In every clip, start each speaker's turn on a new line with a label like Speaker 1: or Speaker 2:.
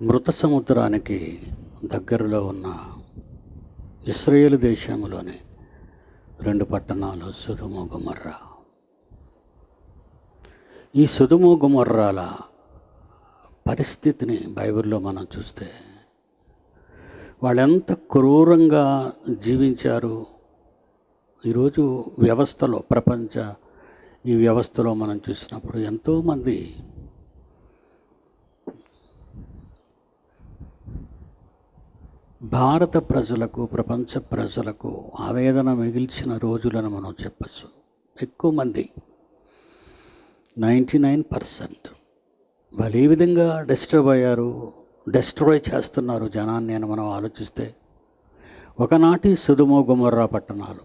Speaker 1: మృత సముద్రానికి దగ్గరలో ఉన్న ఇశ్రాయేలు దేశంలోని 2 పట్టణాలు సొదొమ గొమొర్రా. ఈ సొదొమ గొమొర్రాల పరిస్థితిని బైబిల్లో మనం చూస్తే వాళ్ళెంత క్రూరంగా జీవించారు. ఈరోజు వ్యవస్థలో, ప్రపంచ ఈ వ్యవస్థలో మనం చూసినప్పుడు ఎంతోమంది భారత ప్రజలకు, ప్రపంచ ప్రజలకు ఆవేదన మిగిల్చిన రోజులను మనం చెప్పచ్చు. ఎక్కువ మంది 99% వాళ్ళు ఏ విధంగా డిస్ట్రాయ్ చేస్తున్నారు జనాన్ని అని మనం ఆలోచిస్తే, ఒకనాటి సొదొమ గొమొర్రా పట్టణాలు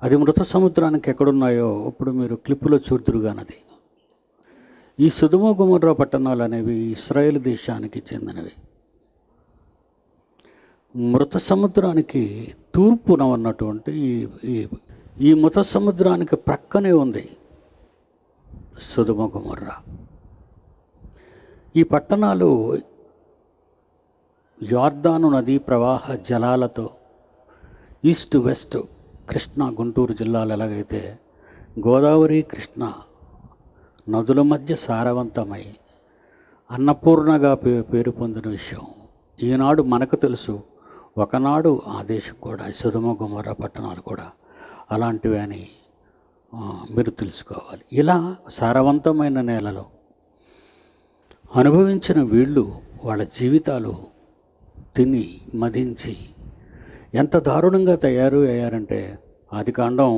Speaker 1: అది మృత సముద్రానికి ఎక్కడున్నాయో ఇప్పుడు మీరు క్లిప్పులో చూద్దురుగానది. ఈ సొదొమ గొమొర్రా పట్టణాలు అనేవి ఇశ్రాయేలు దేశానికి చెందినవి. మృత సముద్రానికి తూర్పున ఉన్నటువంటి ఈ మృత సముద్రానికి ప్రక్కనే ఉంది సొదొమ గొమొర్రా. ఈ పట్టణాలు యోర్దాను నదీ ప్రవాహ జలాలతో ఈస్ట్ వెస్ట్ కృష్ణా, గుంటూరు జిల్లాలు ఎలాగైతే గోదావరి, కృష్ణ నదుల మధ్య సారవంతమై అన్నపూర్ణగా పేరు పొందిన విషయం ఈనాడు మనకు తెలుసు. ఒకనాడు ఆ దేశం కూడా, సొదొమ గొమొర్రా పట్టణాలు కూడా అలాంటివి అని మీరు తెలుసుకోవాలి. ఇలా సారవంతమైన నేలలో అనుభవించిన వీళ్ళు వాళ్ళ జీవితాలు తిని మదించి ఎంత దారుణంగా తయారు అయ్యారంటే, ఆదికాండం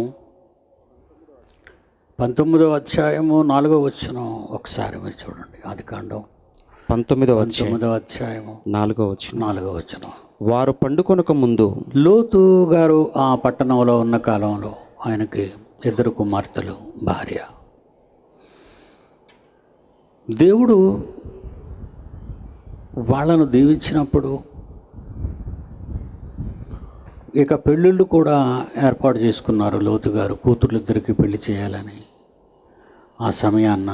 Speaker 1: 19వ అధ్యాయము 4వ వచనం ఒకసారి మీరు చూడండి. ఆదికాండం 19వ అధ్యాయము 4వ వచనం.
Speaker 2: వారు పండుకొనక ముందు
Speaker 1: లోతు గారు ఆ పట్టణంలో ఉన్న కాలంలో ఆయనకి 2 కుమార్తెలు, భార్య. దేవుడు వాళ్ళను దీవించినప్పుడు ఇక పెళ్ళిళ్ళు కూడా ఏర్పాటు చేసుకున్నారు. లోతు గారు కూతుర్లిద్దరికి పెళ్లి చేయాలని. ఆ సమయాన్న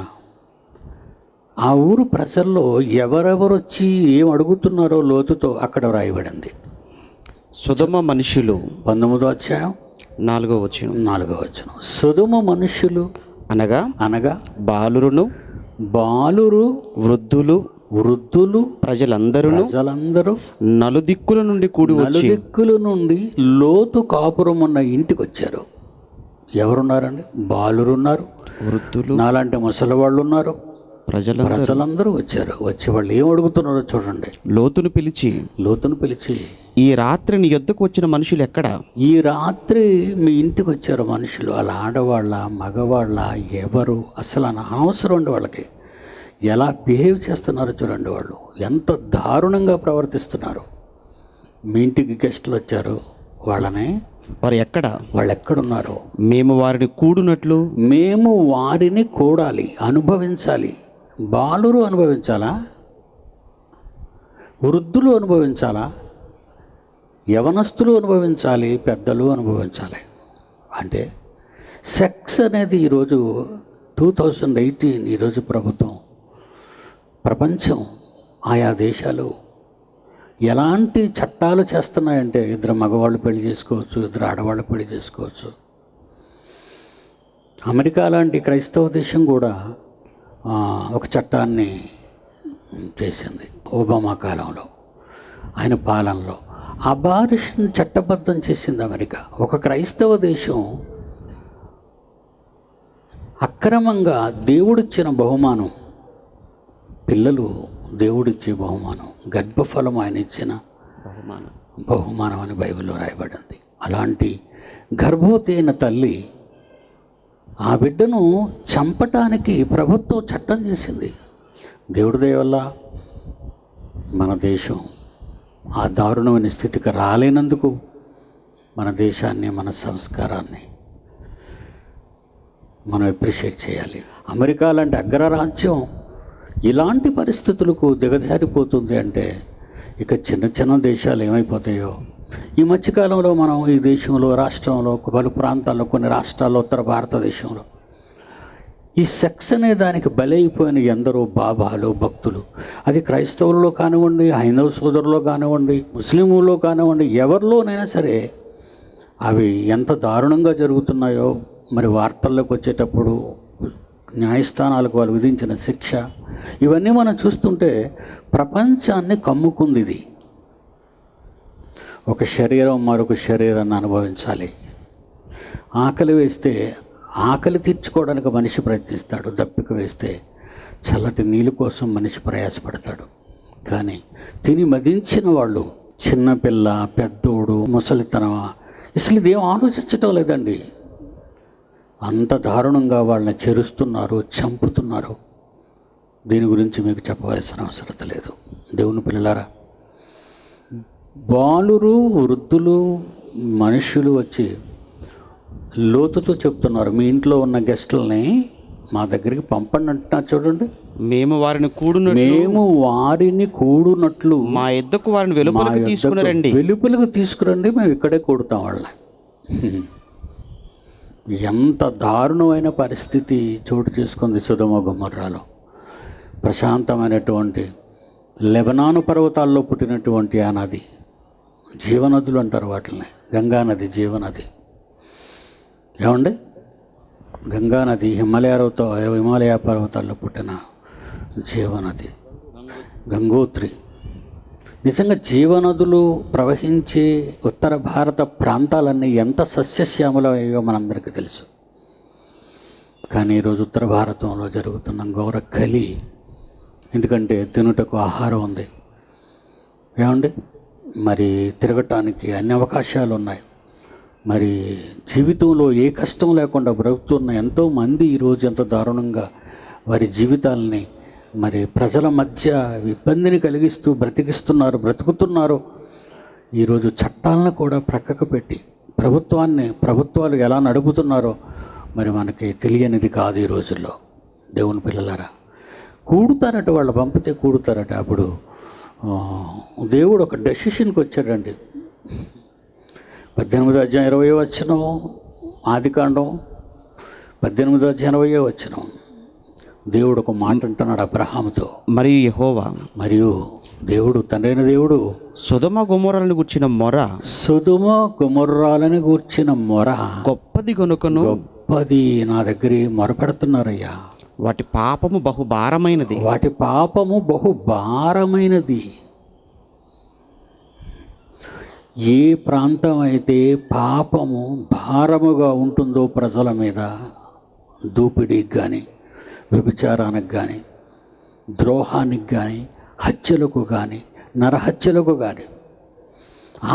Speaker 1: ఆ ఊరు ప్రజల్లో ఎవరెవరు వచ్చి ఏం అడుగుతున్నారో లోతుతో అక్కడ వ్రాయబడింది.
Speaker 2: సొదొమ మనుషులు
Speaker 1: 19వ అధ్యాయం
Speaker 2: 4వ వచనం.
Speaker 1: సొదొమ మనుషులు అనగా
Speaker 2: బాలురు, వృద్ధులు ప్రజలందరూ నలుదిక్కుల నుండి
Speaker 1: లోతు కాపురం ఉన్న ఇంటికి వచ్చారు. ఎవరున్నారండి? బాలురు ఉన్నారు,
Speaker 2: వృద్ధులు,
Speaker 1: నాలాంటి ముసలి వాళ్ళు ఉన్నారు, ప్రజలందరూ వచ్చారు. వచ్చి వాళ్ళు ఏం అడుగుతున్నారో చూడండి.
Speaker 2: లోతును పిలిచి ఈ రాత్రి నీ యొద్దకు వచ్చిన మనుషులు ఎక్కడ?
Speaker 1: ఈ రాత్రి మీ ఇంటికి వచ్చారు మనుషులు. వాళ్ళ ఆడవాళ్ళ, మగవాళ్ళ, ఎవరు అసలు అనవసరం అండి. వాళ్ళకి ఎలా బిహేవ్ చేస్తున్నారో చూడండి. వాళ్ళు ఎంత దారుణంగా ప్రవర్తిస్తున్నారు. మీ ఇంటికి గెస్టులు వచ్చారు, వాళ్ళు ఎక్కడున్నారు?
Speaker 2: మేము
Speaker 1: వారిని కూడాలి, అనుభవించాలి. బాలురు అనుభవించాలా? వృద్ధులు అనుభవించాలా? యవనస్తులు అనుభవించాలి, పెద్దలు అనుభవించాలి. అంటే సెక్స్ అనేది ఈరోజు 2018 ఈరోజు ప్రపంచం ఆయా దేశాలు ఎలాంటి చట్టాలు చేస్తున్నాయంటే, 2 మగవాళ్ళు పెళ్లి చేసుకోవచ్చు, 2 ఆడవాళ్ళు పెళ్లి చేసుకోవచ్చు. అమెరికా లాంటి క్రైస్తవ దేశం కూడా ఒక చట్టాన్ని చేసింది ఒబామా కాలంలో, ఆయన పాలనలో. అబార్షన్ చట్టబద్ధం చేసింది అమెరికా. ఒక క్రైస్తవ దేశం అక్రమంగా దేవుడిచ్చిన బహుమానం, పిల్లలు దేవుడిచ్చే బహుమానం, గర్భఫలం ఆయన ఇచ్చిన బహుమానం అని బైబిల్లో రాయబడింది. అలాంటి గర్భవతి అయిన తల్లి ఆ బిడ్డను చంపటానికి ప్రభుత్వం చట్టం చేసింది. దేవుడి దయ వల్ల మన దేశం ఆ దారుణమైన స్థితికి రాలేనందుకు మన దేశాన్ని, మన సంస్కారాన్ని మనం అప్రిషియేట్ చేయాలి. అమెరికా లాంటి అగ్రరాజ్యం ఇలాంటి పరిస్థితులకు దిగజారిపోతుంది అంటే ఇక చిన్న దేశాలు ఏమైపోతాయో. ఈ మధ్యకాలంలో మనం ఈ దేశంలో, రాష్ట్రంలో, పలు ప్రాంతాల్లో, కొన్ని రాష్ట్రాల్లో, ఉత్తర భారతదేశంలో ఈ సెక్స్ అనే దానికి బలైపోయిన ఎందరో బాబాలు భక్తులు, అది క్రైస్తవుల్లో కానివ్వండి, హైందవ సోదరులో కానివ్వండి, ముస్లింలో కానివ్వండి, ఎవరిలోనైనా సరే అవి ఎంత దారుణంగా జరుగుతున్నాయో మరి వార్తల్లోకి వచ్చేటప్పుడు న్యాయస్థానాలకు వాళ్ళు విధించిన శిక్ష, ఇవన్నీ మనం చూస్తుంటే ప్రపంచాన్ని కమ్ముకుంది ఇది. ఒక శరీరం మరొక శరీరాన్ని అనుభవించాలి. ఆకలి వేస్తే ఆకలి తీర్చుకోవడానికి మనిషి ప్రయత్నిస్తాడు, దప్పిక వేస్తే చల్లటి నీళ్ళు కోసం మనిషి ప్రయాసపడతాడు. కానీ తిని మదించిన వాళ్ళు, చిన్నపిల్ల, పెద్దోడు, ముసలితనమా, అసలు ఇదేం ఆలోచించటం లేదండి. అంత దారుణంగా వాళ్ళని చెరుస్తున్నారు, చంపుతున్నారు. దీని గురించి మీకు చెప్పవలసిన అవసరం లేదు. దేవుని పిల్లలారా, బాలురు, వృద్ధులు, మనుషులు వచ్చి లోతుతో చెప్తున్నారు, మీ ఇంట్లో ఉన్న గెస్టులని మా దగ్గరికి పంపండి అంటున్నారు. చూడండి,
Speaker 2: మేము వారిని కూడునట్లు మా యొద్దకు వారిని వెలుపలకు తీసుకురండి,
Speaker 1: వెలుపలకు తీసుకురండి, మేము ఇక్కడే కూడుతాం వాళ్ళని. ఎంత దారుణమైన పరిస్థితి చోటు చేసుకుంది సొదొమ గొమొర్రాలో. ప్రశాంతమైనటువంటి లెబనాను పర్వతాల్లో పుట్టినటువంటి ఆ నది, జీవనదులు అంటారు వాటిని, గంగానది జీవనది. ఏమండి, గంగానది హిమాలయ పర్వతాల్లో పుట్టిన జీవనది, గంగోత్రి. నిజంగా జీవనదులు ప్రవహించే ఉత్తర భారత ప్రాంతాలన్నీ ఎంత సస్యశ్యామలమయ్యో మనందరికీ తెలుసు. కానీ ఈరోజు ఉత్తర భారతంలో జరుగుతున్న ఘోర కలి, ఎందుకంటే తినుటకు ఆహారం ఉంది, ఏమండి, మరి తిరగటానికి అన్ని అవకాశాలు ఉన్నాయి, మరి జీవితంలో ఏ కష్టం లేకుండా బ్రతుకుతున్న ఎంతోమంది ఈరోజు ఎంత దారుణంగా వారి జీవితాలని మరి ప్రజల మధ్య ఇబ్బందిని కలిగిస్తూ బ్రతుకుతున్నారు. ఈరోజు చట్టాలను కూడా ప్రక్కకు పెట్టి ప్రభుత్వాలు ఎలా నడుపుతున్నారో మరి మనకి తెలియనిది కాదు ఈ రోజుల్లో. దేవుని పిల్లలారా, కూడుతారట, వాళ్ళు పంపితే కూడుతారట. అప్పుడు దేవుడు ఒక డెసిషన్కి వచ్చాడండి. 18వ అధ్యాయం 20వ వచనం, ఆదికాండం 18వ అధ్యాయం 20వ వచనం. దేవుడు ఒక మాట అంటున్నాడు అబ్రహాముతో, మరియు దేవుడు తండ్రైన దేవుడు
Speaker 2: సొదొమ గొమొర్రాలను గూర్చిన మొర గొప్పది గనుకను,
Speaker 1: గొప్పది నా దగ్గర మొరపెడుతున్నారయ్యా.
Speaker 2: వాటి పాపము బహుభారమైనది.
Speaker 1: ఏ ప్రాంతం అయితే పాపము భారముగా ఉంటుందో ప్రజల మీద, దోపిడీకి కానీ, వ్యభిచారానికి కానీ, ద్రోహానికి కానీ, హత్యలకు కానీ, నరహత్యలకు కానీ,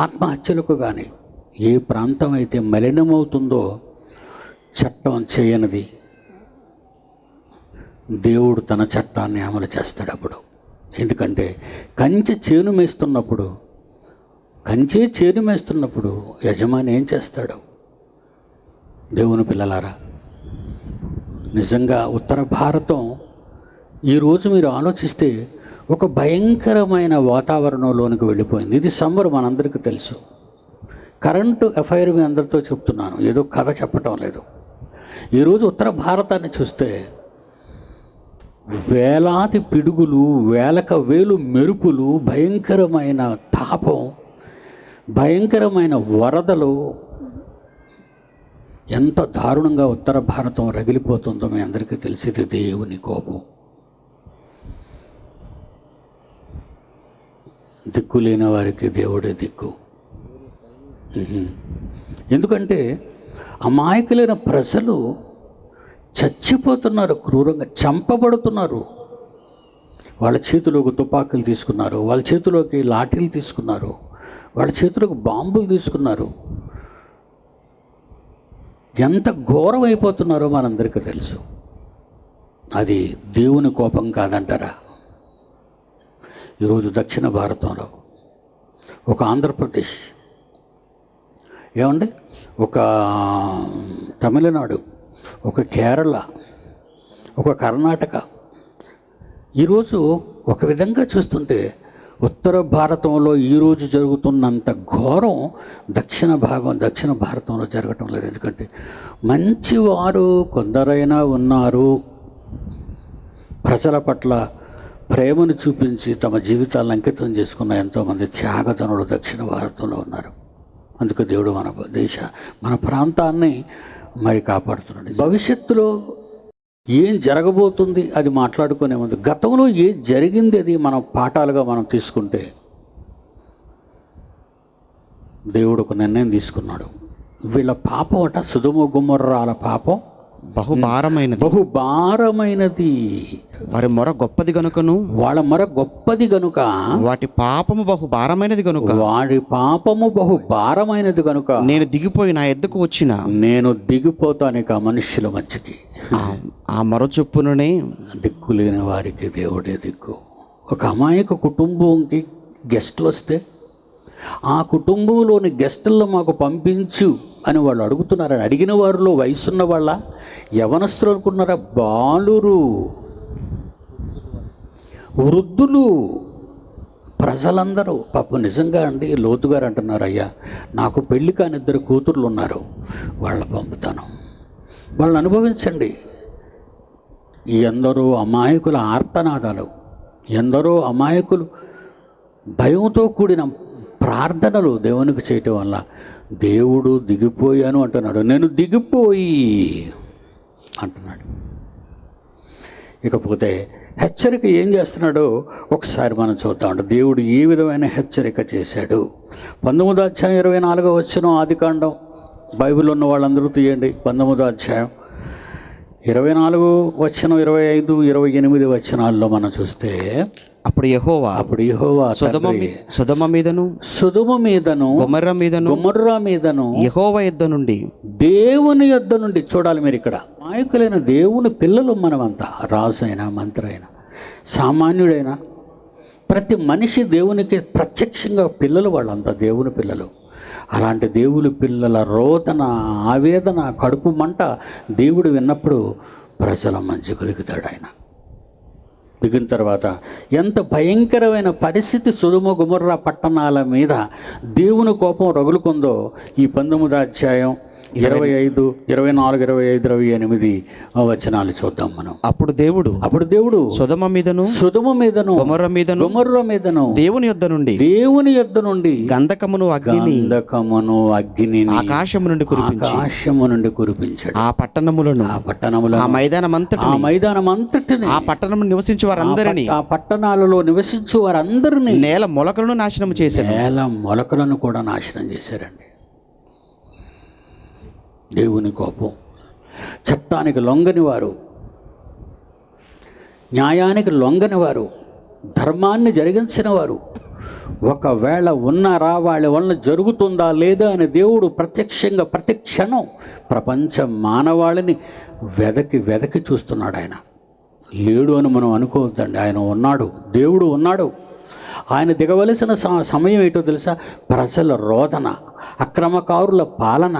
Speaker 1: ఆత్మహత్యలకు కానీ, ఏ ప్రాంతం అయితే మలినమవుతుందో చట్టం చేయనిది దేవుడు తన చట్టాన్ని అమలు చేస్తాడు అప్పుడు. ఎందుకంటే కంచె చేను మేస్తున్నప్పుడు యజమాని ఏం చేస్తాడు? దేవుని పిల్లలారా, నిజంగా ఉత్తర భారతం ఈరోజు మీరు ఆలోచిస్తే ఒక భయంకరమైన వాతావరణంలోనికి వెళ్ళిపోయింది. ఇది సమ్మర్, మనందరికీ తెలుసు. కరెంటు అఫైర్ మీ అందరితో చెప్తున్నాను, ఏదో కథ చెప్పటం లేదు. ఈరోజు ఉత్తర భారతాన్ని చూస్తే వేలాది పిడుగులు, వేలు మెరుపులు, భయంకరమైన తాపం, భయంకరమైన వరదలు, ఎంత దారుణంగా ఉత్తర భారతం రగిలిపోతుందో మీ అందరికీ తెలిసేది. దేవుని కోపం. దిక్కు లేని వారికి దేవుడే దిక్కు. ఎందుకంటే అమాయకులైన ప్రజలు చచ్చిపోతున్నారు, క్రూరంగా చంపబడుతున్నారు. వాళ్ళ చేతిలోకి తుపాకులు తీసుకున్నారు, వాళ్ళ చేతిలోకి లాఠీలు తీసుకున్నారు, వాళ్ళ చేతిలోకి బాంబులు తీసుకున్నారు. ఎంత ఘోరం అయిపోతున్నారో మనందరికీ తెలుసు. అది దేవుని కోపం కాదంటారా? ఈరోజు దక్షిణ భారతంలో ఒక ఆంధ్రప్రదేశ్, ఏమండి, ఒక తమిళనాడు, ఒక కేరళ, ఒక కర్ణాటక, ఈరోజు ఒక విధంగా చూస్తుంటే ఉత్తర భారతంలో ఈరోజు జరుగుతున్నంత ఘోరం దక్షిణ భారతంలో జరగటం లేదు. ఎందుకంటే మంచివారు కొందరైనా ఉన్నారు ప్రజల పట్ల ప్రేమను చూపించి తమ జీవితాలను అంకితం చేసుకున్న ఎంతోమంది త్యాగతనులు దక్షిణ భారతంలో ఉన్నారు. అందుకు దేవుడు మన ప్రాంతాన్ని మరి కాపాడుతున్నాడు. భవిష్యత్తులో ఏం జరగబోతుంది అది మాట్లాడుకునే ముందు గతంలో ఏం జరిగింది అది మనం పాఠాలుగా మనం తీసుకుంటే, దేవుడు ఒక నిర్ణయం తీసుకున్నాడు. వీళ్ళ పాపం అట సొదొమ గొమొర్రాల పాపం బహుభారమైనది.
Speaker 2: వారి మొర గొప్పది గనుకను,
Speaker 1: వాళ్ళ మొర గొప్పది గనుక,
Speaker 2: వాటి పాపము బహుభారమైనది గనుక,
Speaker 1: వాడి పాపము బహుభారమైనది గనుక
Speaker 2: నేను దిగిపోయి నా ఎద్దుకు వచ్చిన,
Speaker 1: నేను దిగిపోతాను మనుష్యుల మధ్యకి.
Speaker 2: ఆ మొర చొప్పుననే
Speaker 1: దిక్కు లేని వారికి దేవుడే దిక్కు. ఒక అమాయక కుటుంబంకి గెస్టులు వస్తే ఆ కుటుంబంలోని గెస్టుల్లో మాకు పంపించు అని వాళ్ళు అడుగుతున్నారని అడిగిన వారిలో వయసున్న వాళ్ళ యవనస్తులు అనుకున్నారా? బాలురు, వృద్ధులు, ప్రజలందరూ. పాపం నిజంగా అండి, లోతు గారు అంటున్నారు, అయ్యా నాకు పెళ్లి కాని 2 కూతుర్లు ఉన్నారు, వాళ్ళ పంపుతాను, వాళ్ళని అనుభవించండి. ఎందరో అమాయకుల ఆర్తనాదాలు, ఎందరో అమాయకులు భయంతో కూడిన ప్రార్థనలు దేవునికి చేయటం వల్ల దేవుడు దిగిపోయాను అంటున్నాడు. నేను దిగిపోయి అంటున్నాడు. ఇకపోతే హెచ్చరిక ఏం చేస్తున్నాడో ఒకసారి మనం చూద్దామంట. దేవుడు ఏ విధమైన హెచ్చరిక చేశాడు. 19వ అధ్యాయం 24వ వచనం, ఆదికాండం. బైబిల్ ఉన్న వాళ్ళందరూ తీయండి. 19వ అధ్యాయం 24 వచనం, 25, 28 వచనాల్లో మనం చూస్తే,
Speaker 2: అప్పుడు యెహోవా సొదొమ మీదను గొమొర్రా మీదను యెహోవా యొద్ద నుండి,
Speaker 1: దేవుని యొద్ద నుండి. చూడాలి మీరు ఇక్కడ, నాయకులైన దేవుని పిల్లలు మనమంతా. రాజు అయినా, మంత్రి అయినా, సామాన్యుడైనా, ప్రతి మనిషి దేవునికి ప్రత్యక్షంగా పిల్లలు. వాళ్ళంతా దేవుని పిల్లలు. అలాంటి దేవుని పిల్లల రోదన, ఆవేదన, కడుపు మంట దేవుడు విన్నప్పుడు ప్రజల మంచికి దిగుతాడు ఆయన. దిగిన తర్వాత ఎంత భయంకరమైన పరిస్థితి సొదొమ గొమొర్రా పట్టణాల మీద దేవుని కోపం రగులుకుందో ఈ 19వ అధ్యాయం 25, 24, 25, 28 వచనాలు చూద్దాం మనం.
Speaker 2: అప్పుడు దేవుడు సొదొమ మీదను గొమొర్రా మీదను దేవుని యొద్ద నుండి గంధకమును అగ్నిని
Speaker 1: ఆకాశము నుండి కురిపించాడు.
Speaker 2: ఆ పట్టణములను, ఆ మైదానమంతటిని, ఆ పట్టణము నివసించు వారందరినీ,
Speaker 1: ఆ పట్టణాలలో నివసించు వారందరినీ
Speaker 2: నేల మొలకలను నాశనం చేశారు.
Speaker 1: నేల మొలకలను కూడా నాశనం చేశారండి. దేవుని కోపం. చట్టానికి లొంగని వారు, న్యాయానికి లొంగని వారు, ధర్మాన్ని జరిగించిన వారు ఒకవేళ ఉన్నారా, వాళ్ళ వలన జరుగుతుందా లేదా అని దేవుడు ప్రత్యక్షంగా ప్రతి క్షణం ప్రపంచ మానవాళిని వెదకి చూస్తున్నాడు. ఆయన లేడు అని మనం అనుకోవద్దండి. ఆయన ఉన్నాడు, దేవుడు ఉన్నాడు. ఆయన దిగవలసిన సమయం ఏంటో తెలుసా? ప్రజల రోదన, అక్రమకారుల పాలన,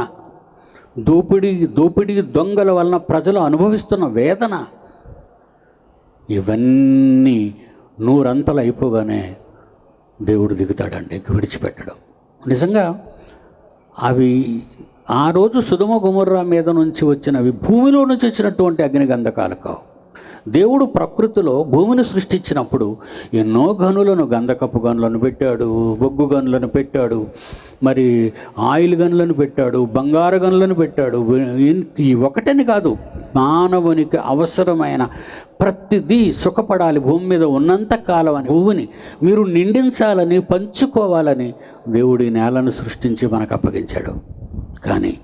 Speaker 1: దోపిడీ దొంగల వలన ప్రజలు అనుభవిస్తున్న వేదన, ఇవన్నీ నూరంతలు అయిపోగానే దేవుడు దిగుతాడండి, విడిచిపెట్టడం. నిజంగా అవి ఆ రోజు సొదొమ గొమొర్రా మీద నుంచి వచ్చినవి భూమిలో నుంచి వచ్చినటువంటి అగ్నిగంధకాలు కావు. దేవుడు ప్రకృతిలో భూమిని సృష్టించినప్పుడు ఎన్నో గనులను, గంధకపు గనులను పెట్టాడు, బొగ్గు గనులను పెట్టాడు, మరి ఆయిల్ గనులను పెట్టాడు, బంగారు గనులను పెట్టాడు. ఈ ఒకటని కాదు, మానవునికి అవసరమైన ప్రతిదీ సుఖపడాలి భూమి మీద ఉన్నంత కాలం అని, భూమిని మీరు నిండించాలని, పంచుకోవాలని దేవుడి నేలను సృష్టించి మనకు అప్పగించాడు. కానీ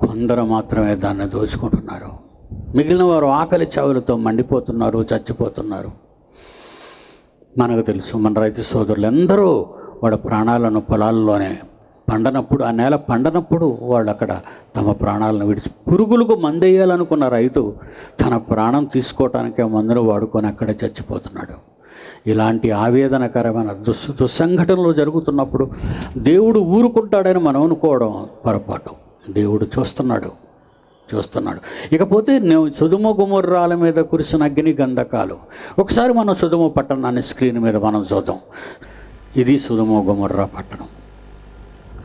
Speaker 1: కొందరు మాత్రమే దాన్ని దోచుకుంటున్నారు. మిగిలిన వారు ఆకలి చావులతో మండిపోతున్నారు, చచ్చిపోతున్నారు. మనకు తెలుసు, మన రైతు సోదరులు ఎందరో వాళ్ళ ప్రాణాలను పొలాల్లోనే పండనప్పుడు, ఆ నేల పండనప్పుడు వాళ్ళు అక్కడ తమ ప్రాణాలను విడిచి, పురుగులకు మందేయాలనుకున్న రైతు తన ప్రాణం తీసుకోవటానికే మందును వాడుకొని అక్కడే చచ్చిపోతున్నాడు. ఇలాంటి ఆవేదనకరమైన దుస్సంఘటనలు జరుగుతున్నప్పుడు దేవుడు ఊరుకుంటాడని మనం అనుకోవడం పొరపాటు. దేవుడు చూస్తున్నాడు. ఇకపోతే సొదొమ గొమొర్రాల మీద కురిసిన అగ్ని గంధకాలు. ఒకసారి మనం సొదొమ పట్టణాన్ని స్క్రీన్ మీద మనం చూద్దాం. ఇది సొదొమ గొమొర్రా పట్టణం.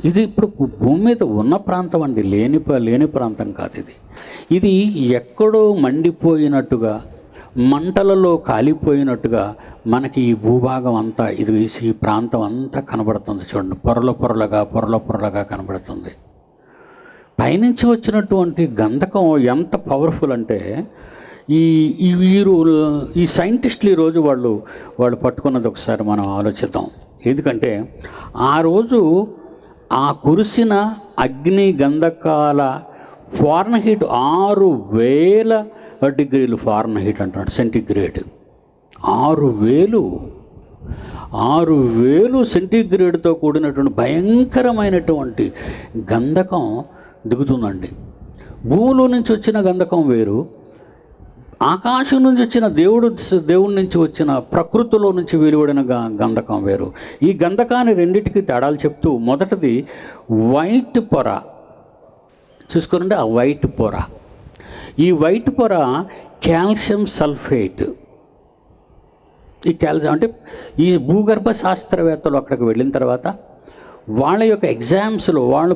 Speaker 1: ఇది ఇప్పుడు భూమి మీద ఉన్న ప్రాంతం అండి, లేని ప్రాంతం కాదు ఇది. ఇది ఎక్కడో మండిపోయినట్టుగా మంటలలో కాలిపోయినట్టుగా మనకి ఈ భూభాగం అంతా ఇది ఈ ప్రాంతం అంతా కనబడుతుంది. చూడండి, పొరలుగా కనబడుతుంది. పైనుంచి వచ్చినటువంటి గంధకం ఎంత పవర్ఫుల్ అంటే ఈ సైంటిస్టులు ఈరోజు వాళ్ళు పట్టుకున్నది ఒకసారి మనం ఆలోచిద్దాం. ఎందుకంటే ఆ రోజు ఆ కురిసిన అగ్ని గంధకాల ఫారెన్హీట్ 6000 డిగ్రీలు ఫారెన్హీట్ అంటున్నాడు, సెంటిగ్రేడ్. 6000 సెంటిగ్రేడ్తో కూడినటువంటి భయంకరమైనటువంటి గంధకం దిగుతుందండి. భూమిలో నుంచి వచ్చిన గంధకం వేరు, ఆకాశం నుంచి వచ్చిన దేవుడి నుంచి వచ్చిన ప్రకృతిలో నుంచి వెలువడిన గంధకం వేరు. ఈ గంధకాన్ని రెండింటికి తేడాలు చెప్తూ, మొదటిది వైట్ పొర చూసుకోనండి. ఆ వైట్ పొర, ఈ వైట్ పొర కాల్షియం సల్ఫేట్. ఈ కాల్షియం అంటే ఈ భూగర్భ శాస్త్రవేత్తలు అక్కడికి వెళ్ళిన తర్వాత వాళ్ళ యొక్క ఎగ్జామ్స్లో వాళ్ళ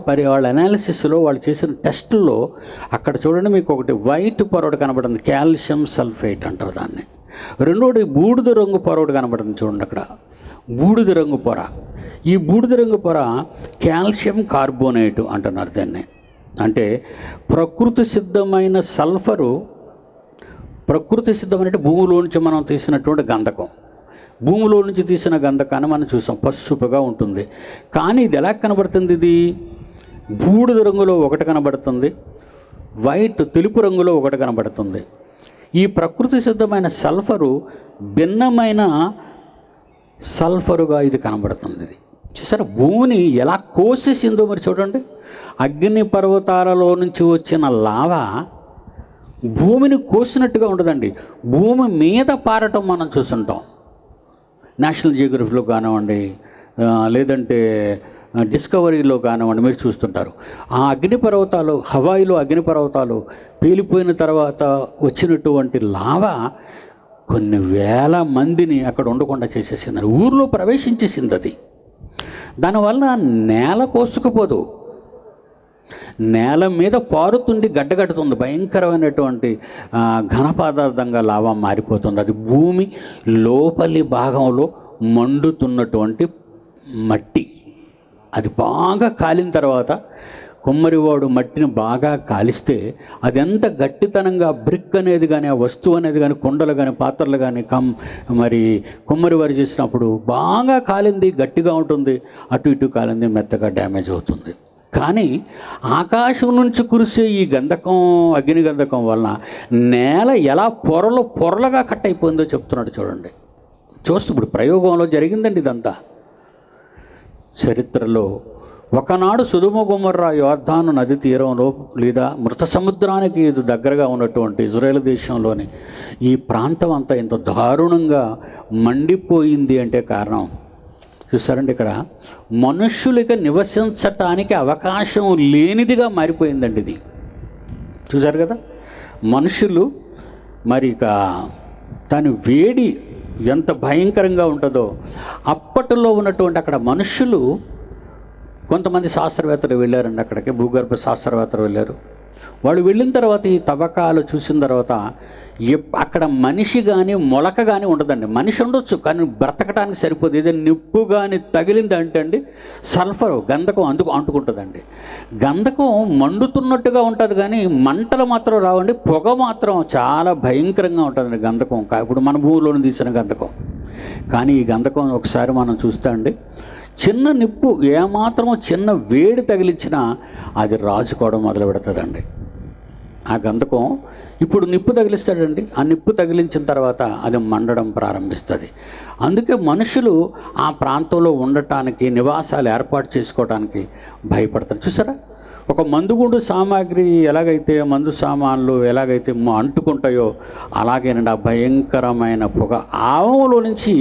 Speaker 1: అనాలిసిస్లో వాళ్ళు చేసిన టెస్టుల్లో అక్కడ చూడండి, మీకు ఒకటి వైట్ పొర ఒకటి కనబడుతుంది, కాల్షియం సల్ఫేట్ అంటారు దాన్ని. రెండోది బూడిద రంగు పొర ఒకటి కనబడుతుంది, చూడండి అక్కడ బూడిద రంగు పొర. ఈ బూడిద రంగు పొర కాల్షియం కార్బోనేట్ అంటున్నారు దాన్ని. అంటే ప్రకృతి సిద్ధమైన సల్ఫరు, ప్రకృతి సిద్ధమైన భూమిలో నుంచి మనం తీసినటువంటి గంధకం. భూమిలో నుంచి తీసిన గంధకాన్ని మనం చూసాం, పసుపుగా ఉంటుంది. కానీ ఇది ఎలా కనబడుతుంది? ఇది బూడిద రంగులో ఒకటి కనబడుతుంది, వైట్ తెలుపు రంగులో ఒకటి కనబడుతుంది. ఈ ప్రకృతి సిద్ధమైన సల్ఫరు భిన్నమైన సల్ఫరుగా ఇది కనబడుతుంది. ఇది చూసారా భూమిని ఎలా కోసేసిందో మరి చూడండి. అగ్ని పర్వతాలలో నుంచి వచ్చిన లావా భూమిని కోసినట్టుగా ఉండదండి, భూమి మీద పారటం మనం చూస్తుంటాం. నేషనల్ జియోగ్రఫీలో కానివ్వండి, లేదంటే డిస్కవరీలో కానివ్వండి, మీరు చూస్తుంటారు. ఆ అగ్నిపర్వతాలు, హవాయిలో అగ్నిపర్వతాలు పేలిపోయిన తర్వాత వచ్చినటువంటి లావా కొన్ని వేల మందిని అక్కడ ఉండకుండా చేసేసింది, ఊర్లో ప్రవేశించేసింది. అది దానివల్ల నేల కోసుకుపోదు, నేల మీద పారుతుండి గడ్డగట్టుతుంది, భయంకరమైనటువంటి ఘన పదార్థంగా లావా మారిపోతుంది. అది భూమి లోపలి భాగంలో మండుతున్నటువంటి మట్టి. అది బాగా కాలిన తర్వాత కుమ్మరివాడు మట్టిని బాగా కాలిస్తే అది ఎంత గట్టితనంగా బ్రిక్ అనేది కానీ, ఆ వస్తువు అనేది కానీ, కుండలు కానీ, పాత్రలు కానీ మరి కుమ్మరివారు చేసినప్పుడు బాగా కాలింది గట్టిగా ఉంటుంది, అటు ఇటు కాలింది మెత్తగా డ్యామేజ్ అవుతుంది. కానీ ఆకాశం నుంచి కురిసే ఈ గంధకం, అగ్ని గంధకం వలన నేల ఎలా పొరలుగా కట్ అయిపోయిందో చెప్తున్నాడు చూడండి. చూస్తూ ఇప్పుడు ప్రయోగంలో జరిగిందండి ఇదంతా. చరిత్రలో ఒకనాడు సొదొమ గొమొర్రా యోర్దాను నది తీరంలో లేదా మృత సముద్రానికి ఇది దగ్గరగా ఉన్నటువంటి ఇజ్రాయేల్ దేశంలోని ఈ ప్రాంతం అంతా ఇంత దారుణంగా మండిపోయింది అంటే కారణం చూసారండి, ఇక్కడ మనుష్యులకి నివసించటానికి అవకాశం లేనిదిగా మారిపోయిందండి ఇది. చూసారు కదా, మనుషులు మరి ఇక దాని వేడి ఎంత భయంకరంగా ఉంటుందో. అప్పట్లో ఉన్నటువంటి అక్కడ మనుషులు, కొంతమంది శాస్త్రవేత్తలు వెళ్ళారండి అక్కడికి, భూగర్భ శాస్త్రవేత్తలు వెళ్ళారు. వాళ్ళు వెళ్ళిన తర్వాత ఈ తవ్వకాలు చూసిన తర్వాత అక్కడ మనిషి కానీ మొలక కానీ ఉండదండి. మనిషి ఉండొచ్చు కానీ బ్రతకడానికి సరిపోదు. ఏదైనా నిప్పు కానీ తగిలింది అంటే అండి సల్ఫర్, గంధకం అంటుకుంటుందండి. గంధకం మండుతున్నట్టుగా ఉంటుంది కానీ మంటలు మాత్రం రావండి, పొగ మాత్రం చాలా భయంకరంగా ఉంటుందండి గంధకం. ఇప్పుడు మన భూమిలోని తీసిన గంధకం. కానీ ఈ గంధకం ఒకసారి మనం చూస్తే అండి, చిన్న నిప్పు ఏమాత్రమో చిన్న వేడి తగిలించినా అది రాజుకోవడం మొదలు పెడుతుందండి. ఆ గంధకం ఇప్పుడు నిప్పు తగిలిస్తాడండి, ఆ నిప్పు తగిలించిన తర్వాత అది మండడం ప్రారంభిస్తుంది. అందుకే మనుషులు ఆ ప్రాంతంలో ఉండటానికి, నివాసాలు ఏర్పాటు చేసుకోవడానికి భయపడతారు. చూసారా, ఒక మందుగుండు సామాగ్రి ఎలాగైతే, మందు సామాన్లు ఎలాగైతే అంటుకుంటాయో అలాగేనండి ఆ భయంకరమైన పొగ. ఆవంలో నుంచి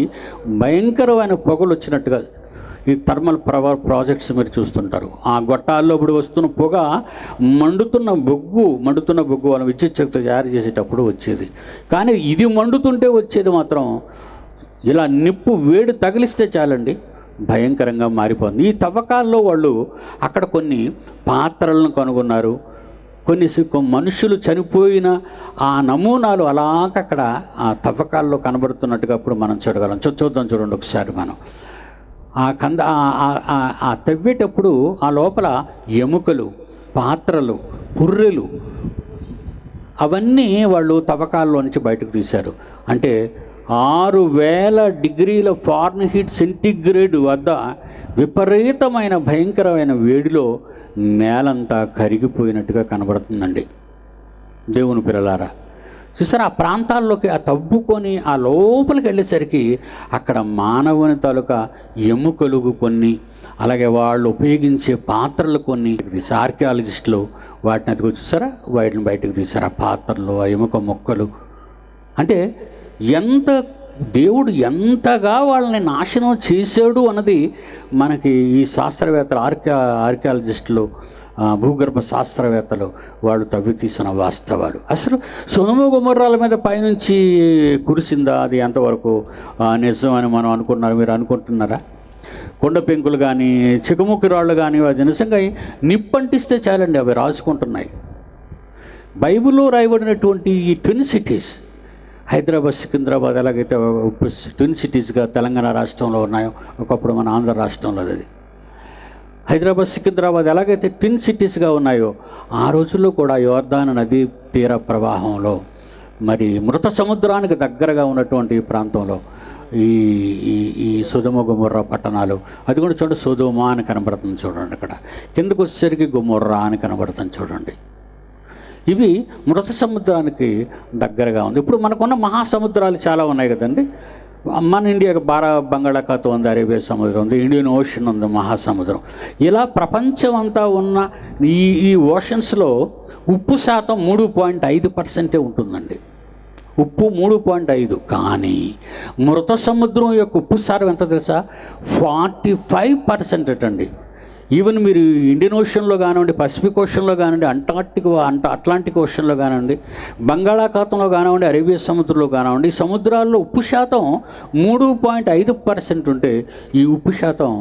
Speaker 1: భయంకరమైన పొగలు వచ్చినట్టుగా ఈ థర్మల్ పవర్ ప్రాజెక్ట్స్ మీరు చూస్తుంటారు. ఆ గొట్టాల్లో ఇప్పుడు వస్తున్న పొగ మండుతున్న బొగ్గు వాళ్ళ విద్యుత్ శక్తి తయారు చేసేటప్పుడు వచ్చేది. కానీ ఇది మండుతుంటే వచ్చేది మాత్రం ఇలా నిప్పు వేడి తగిలిస్తే చాలండి భయంకరంగా మారిపోతుంది. ఈ తవ్వకాల్లో వాళ్ళు అక్కడ కొన్ని పాత్రలను కనుగొన్నారు, కొన్ని మనుషులు చనిపోయిన ఆ నమూనాలు అలాగక్కడ ఆ తవ్వకాల్లో కనబడుతున్నట్టుగా అప్పుడు మనం చూడగలం. చూద్దాం చూడండి ఒకసారి మనం. ఆ తవ్వేటప్పుడు ఆ లోపల ఎముకలు, పాత్రలు, పుర్రెలు అవన్నీ వాళ్ళు తవ్వకాల్లో నుంచి బయటకు తీశారు. అంటే 6000 డిగ్రీల ఫారెన్హీట్ సెంటిగ్రేడ్ వద్ద విపరీతమైన భయంకరమైన వేడిలో నేలంతా కరిగిపోయినట్టుగా కనబడుతుందండి. దేవుని పిల్లలారా, చూసారా, ఆ ప్రాంతాల్లోకి ఆ తవ్వుకొని ఆ లోపలికి వెళ్ళేసరికి అక్కడ మానవుని తాలూకా ఎముకలు కొన్ని, అలాగే వాళ్ళు ఉపయోగించే పాత్రలు కొన్ని తీసారు. ఆర్కియాలజిస్టులు వాటిని అదిగో చూసారా, వాటిని బయటకు తీశారు. ఆ పాత్రలు, ఆ ఎముక మొక్కలు. అంటే దేవుడు ఎంతగా వాళ్ళని నాశనం చేశాడు అన్నది మనకి ఈ శాస్త్రవేత్తలు, ఆర్కియాలజిస్టులు, భూగర్భ శాస్త్రవేత్తలు వాళ్ళు తవ్వి తీసిన వాస్తవాలు. అసలు సొదొమ గొమొర్రాల మీద పైనుంచి కురిసిందా, అది ఎంతవరకు నిజం అని మనం మీరు అనుకుంటున్నారా? కొండ పెంకులు కానీ, చికముకి రాళ్ళు కానీ, అది నిజంగా నిప్పంటిస్తే చాలండి, అవి రాసుకుంటున్నాయి. బైబిల్లో రాయబడినటువంటి ఈ ట్విన్ సిటీస్, హైదరాబాద్, సికింద్రాబాద్ ఎలాగైతే ట్విన్ సిటీస్గా తెలంగాణ రాష్ట్రంలో ఉన్నాయో, ఒకప్పుడు మన ఆంధ్ర రాష్ట్రంలో అది హైదరాబాద్, సికింద్రాబాద్ ఎలాగైతే ట్విన్ సిటీస్గా ఉన్నాయో, ఆ రోజుల్లో కూడా యోర్దాను నదీ తీర ప్రవాహంలో మరి మృత సముద్రానికి దగ్గరగా ఉన్నటువంటి ప్రాంతంలో ఈ సొదొమ గొమొర్రా పట్టణాలు, అది కూడా చూడండి, సొదొమ అని కనబడుతుంది చూడండి. అక్కడ కిందకు వచ్చేసరికి గొమొర్రా అని కనబడుతుంది చూడండి. ఇవి మృత సముద్రానికి దగ్గరగా ఉంది. ఇప్పుడు మనకున్న మహాసముద్రాలు చాలా ఉన్నాయి కదండి. మన ఇండియాకి బంగాళాఖాతం ఉంది, అరేబియా సముద్రం ఉంది, ఇండియన్ ఓషన్ ఉంది, మహాసముద్రం. ఇలా ప్రపంచం అంతా ఉన్న ఈ ఓషన్స్లో ఉప్పు శాతం 3.5% ఉంటుందండి. ఉప్పు 3.5. కానీ మృత సముద్రం యొక్క ఉప్పు శాతం ఎంత తెలుసా? 45% అండి. ఈవెన్ మీరు ఇండియన్ ఓషన్లో కానివ్వండి, పసిఫిక్ ఓషన్లో కానివ్వండి, అట్లాంటిక్ ఓషన్లో కానివ్వండి, బంగాళాఖాతంలో కానివ్వండి, అరేబియా సముద్రంలో కానివ్వండి, ఈ సముద్రాల్లో ఉప్పు శాతం 3.5% ఉంటే ఈ ఉప్పు శాతం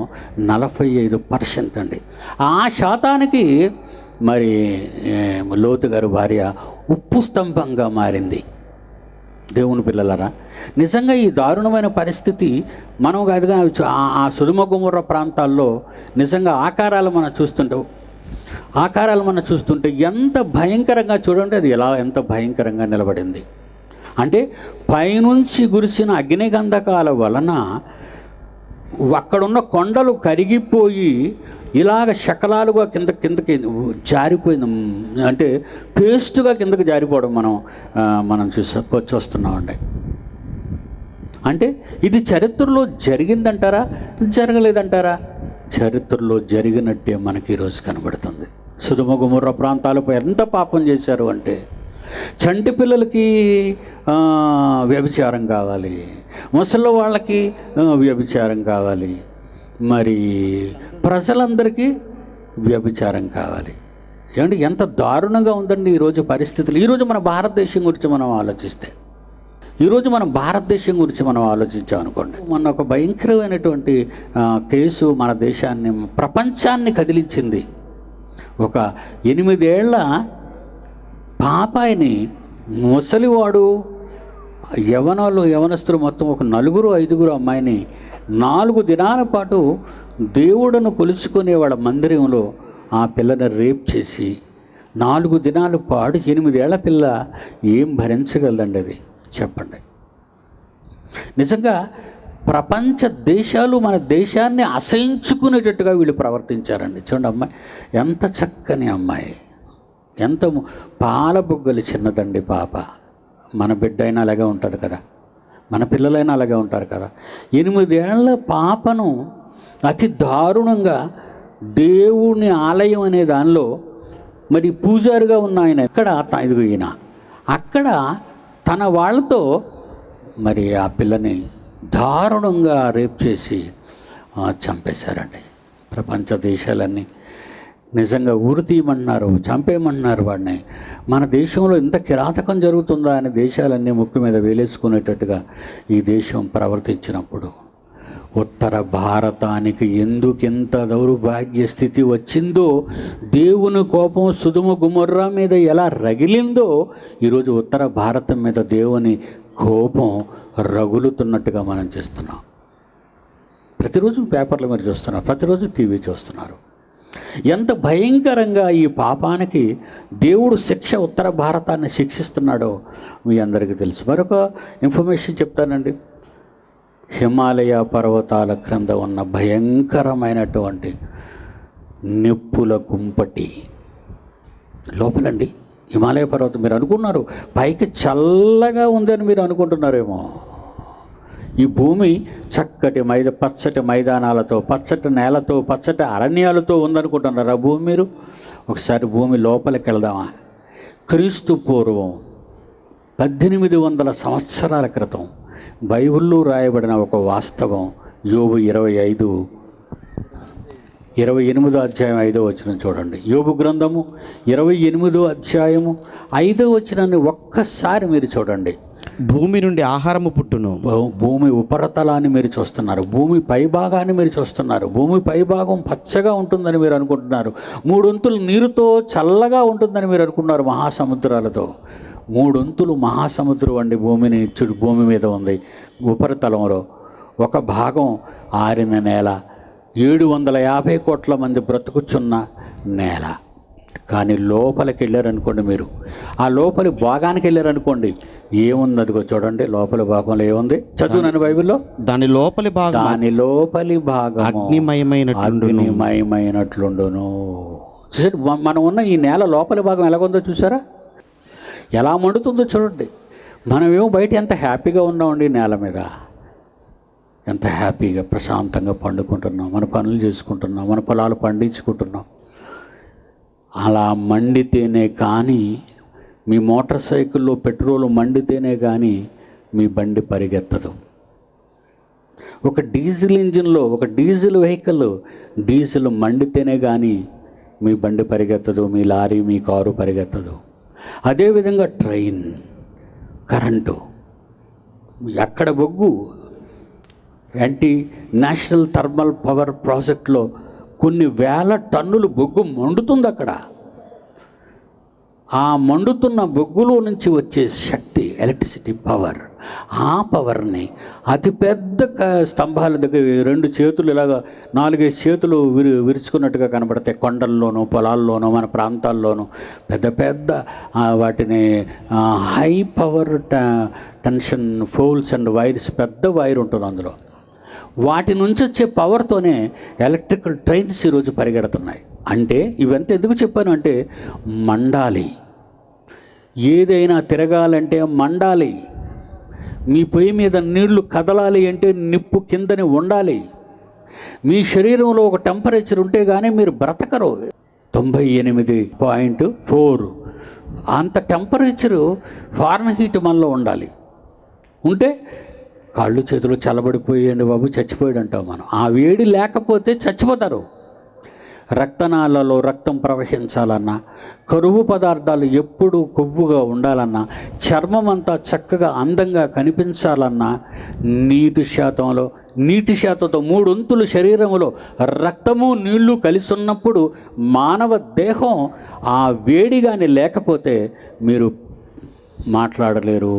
Speaker 1: 45% అండి. ఆ శాతానికి మరి లోతు గారి భార్య ఉప్పు స్తంభంగా మారింది. దేవుని పిల్లలరా, నిజంగా ఈ దారుణమైన పరిస్థితి మనం కాదుగా ఆ సొదొమ గొమొర్రా ప్రాంతాల్లో నిజంగా ఆకారాలు మనం చూస్తుంటే ఎంత భయంకరంగా చూడండి, అది ఎంత భయంకరంగా నిలబడింది అంటే, పైనుంచి కురిసిన అగ్నిగంధకాల వలన అక్కడున్న కొండలు కరిగిపోయి ఇలాగ శకలాలుగా కిందకి జారిపోయింది. అంటే పేస్టుగా కిందకి జారిపోవడం మనం చూస్తున్నామండి. అంటే ఇది చరిత్రలో జరిగిందంటారా, జరగలేదంటారా? చరిత్రలో జరిగినట్టే మనకి ఈరోజు కనబడుతుంది. సొదొమ గొమొర్రా ప్రాంతాలపై ఎంత పాపం చేశారు అంటే, చంటి పిల్లలకి వ్యభిచారం కావాలి, ముసలి వాళ్ళకి వ్యభిచారం కావాలి, మరి ప్రజలందరికీ వ్యభిచారం కావాలి. ఏమంటే ఎంత దారుణంగా ఉందండి ఈరోజు పరిస్థితులు. ఈరోజు మన భారతదేశం గురించి మనం ఆలోచించామనుకోండి, మొన్న ఒక భయంకరమైనటువంటి కేసు మన దేశాన్ని, ప్రపంచాన్ని కదిలించింది. ఒక 8 ఏళ్ల పాపాయిని ముసలివాడు, యవనస్తులు మొత్తం ఒక 4-5 అమ్మాయిని 4 దినాల పాటు దేవుడును కొలుచుకునే వాళ్ళ మందిరంలో ఆ పిల్లని రేప్ చేసి 4 దినాల పాటు 8 ఏళ్ల పిల్ల ఏం భరించగలదండి అది? చెప్పండి. నిజంగా ప్రపంచ దేశాలు మన దేశాన్ని అసహించుకునేటట్టుగా వీళ్ళు ప్రవర్తించారండి. చూడండి, అమ్మాయి ఎంత చక్కని అమ్మాయి, ఎంత పాల బుగ్గలు చిన్నదండి పాప. మన బిడ్డ అయినా అలాగే ఉంటుంది కదా, మన పిల్లలైనా అలాగే ఉంటారు కదా. 8 ఏళ్ల పాపను అతి దారుణంగా దేవుని ఆలయం అనే దానిలో మరి పూజారిగా ఉన్న ఆయన ఈయన అక్కడ తన వాళ్ళతో మరి ఆ పిల్లని దారుణంగా రేప్ చేసి చంపేశారండి. ప్రపంచ దేశాలన్నీ నిజంగా ఊరు తీయమంటున్నారు, చంపేయమంటున్నారు వాడిని. మన దేశంలో ఇంత కిరాతకం జరుగుతుందా అని దేశాలన్నీ ముక్కు మీద వేలేసుకునేటట్టుగా ఈ దేశం ప్రవర్తించినప్పుడు ఉత్తర భారతానికి ఎందుకింత దౌర్భాగ్య స్థితి వచ్చిందో, దేవుని కోపం సుదుమ గుమర్రా మీద ఎలా రగిలిందో, ఈరోజు ఉత్తర భారతం మీద దేవుని కోపం రగులుతున్నట్టుగా మనం చేస్తున్నాం. ప్రతిరోజు పేపర్లు మీరు చూస్తున్నారు, ప్రతిరోజు టీవీ చూస్తున్నారు. ఎంత భయంకరంగా ఈ పాపానికి దేవుడు శిక్ష ఉత్తర భారతాన్ని శిక్షిస్తున్నాడో మీ అందరికీ తెలుసు. మరొక ఇన్ఫర్మేషన్ చెప్తానండి. హిమాలయ పర్వతాల క్రింద ఉన్న భయంకరమైనటువంటి నిప్పుల కుంపటి లోపలండి. హిమాలయ పర్వతం మీరు అనుకున్నారు పైకి చల్లగా ఉందని మీరు అనుకుంటున్నారేమో. ఈ భూమి చక్కటి పచ్చటి మైదానాలతో, పచ్చటి నేలతో, పచ్చటి అరణ్యాలతో ఉందనుకుంటున్నారు ఆ భూమి. మీరు ఒకసారి భూమి లోపలికి వెళ్దామా? క్రీస్తు పూర్వం 1800 సంవత్సరాల క్రితం బైబిల్లో రాయబడిన ఒక వాస్తవం. యోబు 28వ అధ్యాయం 5వ వచనం చూడండి. యోబు గ్రంథము 28వ అధ్యాయము 5వ వచనాన్ని ఒక్కసారి మీరు చూడండి.
Speaker 2: భూమి నుండి ఆహారము పుట్టును.
Speaker 1: భూమి ఉపరితలాన్ని మీరు చూస్తున్నారు, భూమి పైభాగాన్ని మీరు చూస్తున్నారు. భూమి పైభాగం పచ్చగా ఉంటుందని మీరు అనుకుంటున్నారు. 3 వంతులు నీరుతో చల్లగా ఉంటుందని మీరు అనుకున్నారు, మహాసముద్రాలతో. 3 వంతులు మహాసముద్రం అండి భూమి మీద ఉంది. ఉపరితలంలో ఒక భాగం ఆరిన నేల, 750 కోట్ల మంది బ్రతుకుచున్న నేల. కానీ లోపలికి వెళ్ళారనుకోండి, మీరు ఆ లోపలి భాగానికి వెళ్ళారనుకోండి, ఏముంది? అదిగో చూడండి, లోపలి భాగంలో ఏముంది? చదువునని బైబిల్లో దాని లోపలి భాగం అగ్నిమయమైనట్లుండును. చూసారు, మనం ఉన్న ఈ నేల లోపలి భాగం ఎలాగుందో చూసారా? ఎలా మండుతుందో చూడండి. మనమేమో బయట ఎంత హ్యాపీగా ఉన్నామండి నేల మీద, ఎంత హ్యాపీగా ప్రశాంతంగా పండుకుంటున్నాం, మన పనులు చేసుకుంటున్నాం, మన పొలాలు పండించుకుంటున్నాం. అలా మండితేనే కానీ, మీ మోటార్ సైకిల్లో పెట్రోల్ మండితేనే కానీ మీ బండి పరిగెత్తదు. ఒక డీజిల్ ఇంజిన్లో, ఒక డీజిల్ వెహికల్ డీజిల్ మండితేనే కానీ మీ బండి పరిగెత్తదు, మీ లారీ, మీ కారు పరిగెత్తదు. అదేవిధంగా ట్రైన్, కరెంటు, ఎక్కడ బొగ్గు నేషనల్ థర్మల్ పవర్ ప్రాజెక్ట్లో కొన్ని వేల టన్నులు బొగ్గు మండుతుంది అక్కడ. ఆ మండుతున్న బొగ్గులో నుంచి వచ్చే శక్తి, ఎలక్ట్రిసిటీ పవర్, ఆ పవర్ని అతిపెద్ద స్తంభాల దగ్గర 2 చేతులు ఇలాగా 4-5 చేతులు విరుచుకున్నట్టుగా కనబడతాయి. కొండల్లోనూ, పొలాల్లోనూ, మన ప్రాంతాల్లోనూ పెద్ద పెద్ద వాటిని high power tension poles and wires, పెద్ద వైర్ ఉంటుంది అందులో. వాటి నుంచి వచ్చే పవర్తోనే ఎలక్ట్రికల్ ట్రైన్స్ ఈరోజు పరిగెడుతున్నాయి. అంటే ఇవంతా ఎందుకు చెప్పాను అంటే, మండాలి. ఏదైనా తిరగాలంటే మండాలి. మీ పొయ్యి మీద నీళ్లు కదలాలి అంటే నిప్పు కిందని ఉండాలి. మీ శరీరంలో ఒక టెంపరేచర్ ఉంటే కానీ మీరు బ్రతకరు. 98.4 అంత టెంపరేచరు ఫారెన్హీట్ మనలో ఉండాలి. ఉంటే కాళ్ళు చేతులు చల్లబడిపోయాయండి బాబు, చచ్చిపోయాడు అంటాం మనం. ఆ వేడి లేకపోతే చచ్చిపోతారు. రక్తనాళాల్లో రక్తం ప్రవహించాలన్నా, కరువు పదార్థాలు ఎప్పుడూ కొవ్వుగా ఉండాలన్నా, చర్మం అంతా చక్కగా అందంగా కనిపించాలన్నా, నీటి శాతంతో 3 వంతులు శరీరంలో రక్తము నీళ్లు కలిసి ఉన్నప్పుడు మానవ దేహం ఆ వేడిగాని లేకపోతే మీరు మాట్లాడలేరు,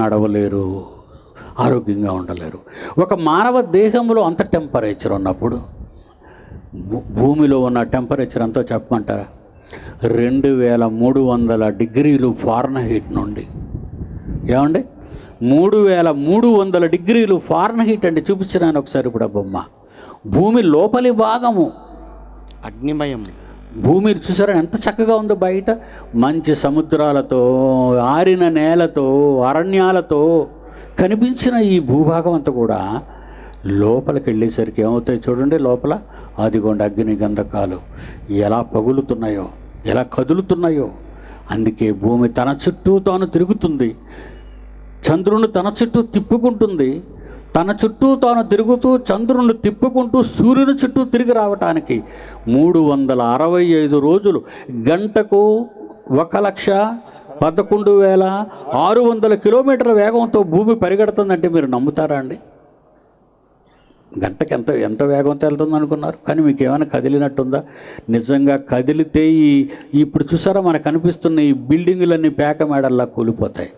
Speaker 1: నడవలేరు, ఆరోగ్యంగా ఉండలేరు. ఒక మానవ దేహంలో అంత టెంపరేచర్ ఉన్నప్పుడు భూమిలో ఉన్న టెంపరేచర్ అంతా చెప్పమంటారా? 2300 డిగ్రీలు ఫారెన్హీట్ నుండి, ఏమండి 3300 డిగ్రీలు ఫారెన్హీట్ అండి. చూపించినాను ఒకసారి ఇప్పుడు ఆ బొమ్మ. భూమి లోపలి భాగము
Speaker 2: అగ్నిమయం.
Speaker 1: భూమి చూసారా ఎంత చక్కగా ఉందో? బయట మంచి సముద్రాలతో, ఆరిన నేలతో, అరణ్యాలతో కనిపించిన ఈ భూభాగం అంతా కూడా లోపలికి వెళ్ళేసరికి ఏమవుతాయి చూడండి. లోపల అదిగోండి అగ్ని గంధకాలు ఎలా పగులుతున్నాయో, ఎలా కదులుతున్నాయో. అందుకే భూమి తన చుట్టూ తాను తిరుగుతుంది, చంద్రుని తన చుట్టూ తిప్పుకుంటుంది. తన చుట్టూ తాను తిరుగుతూ చంద్రుని తిప్పుకుంటూ సూర్యుని చుట్టూ తిరిగి రావటానికి 365 రోజులు, గంటకు 1,11,600 కిలోమీటర్ల వేగంతో భూమి పరిగెడుతుందంటే మీరు నమ్ముతారా అండి? గంటకి ఎంత ఎంత వేగంతో వెళ్తుంది అనుకున్నారు? కానీ మీకు ఏమైనా కదిలినట్టుందా? నిజంగా కదిలితే ఇప్పుడు చూసారా మనకు కనిపిస్తున్న ఈ బిల్డింగులన్నీ పేక మేడల్లా కూలిపోతాయి.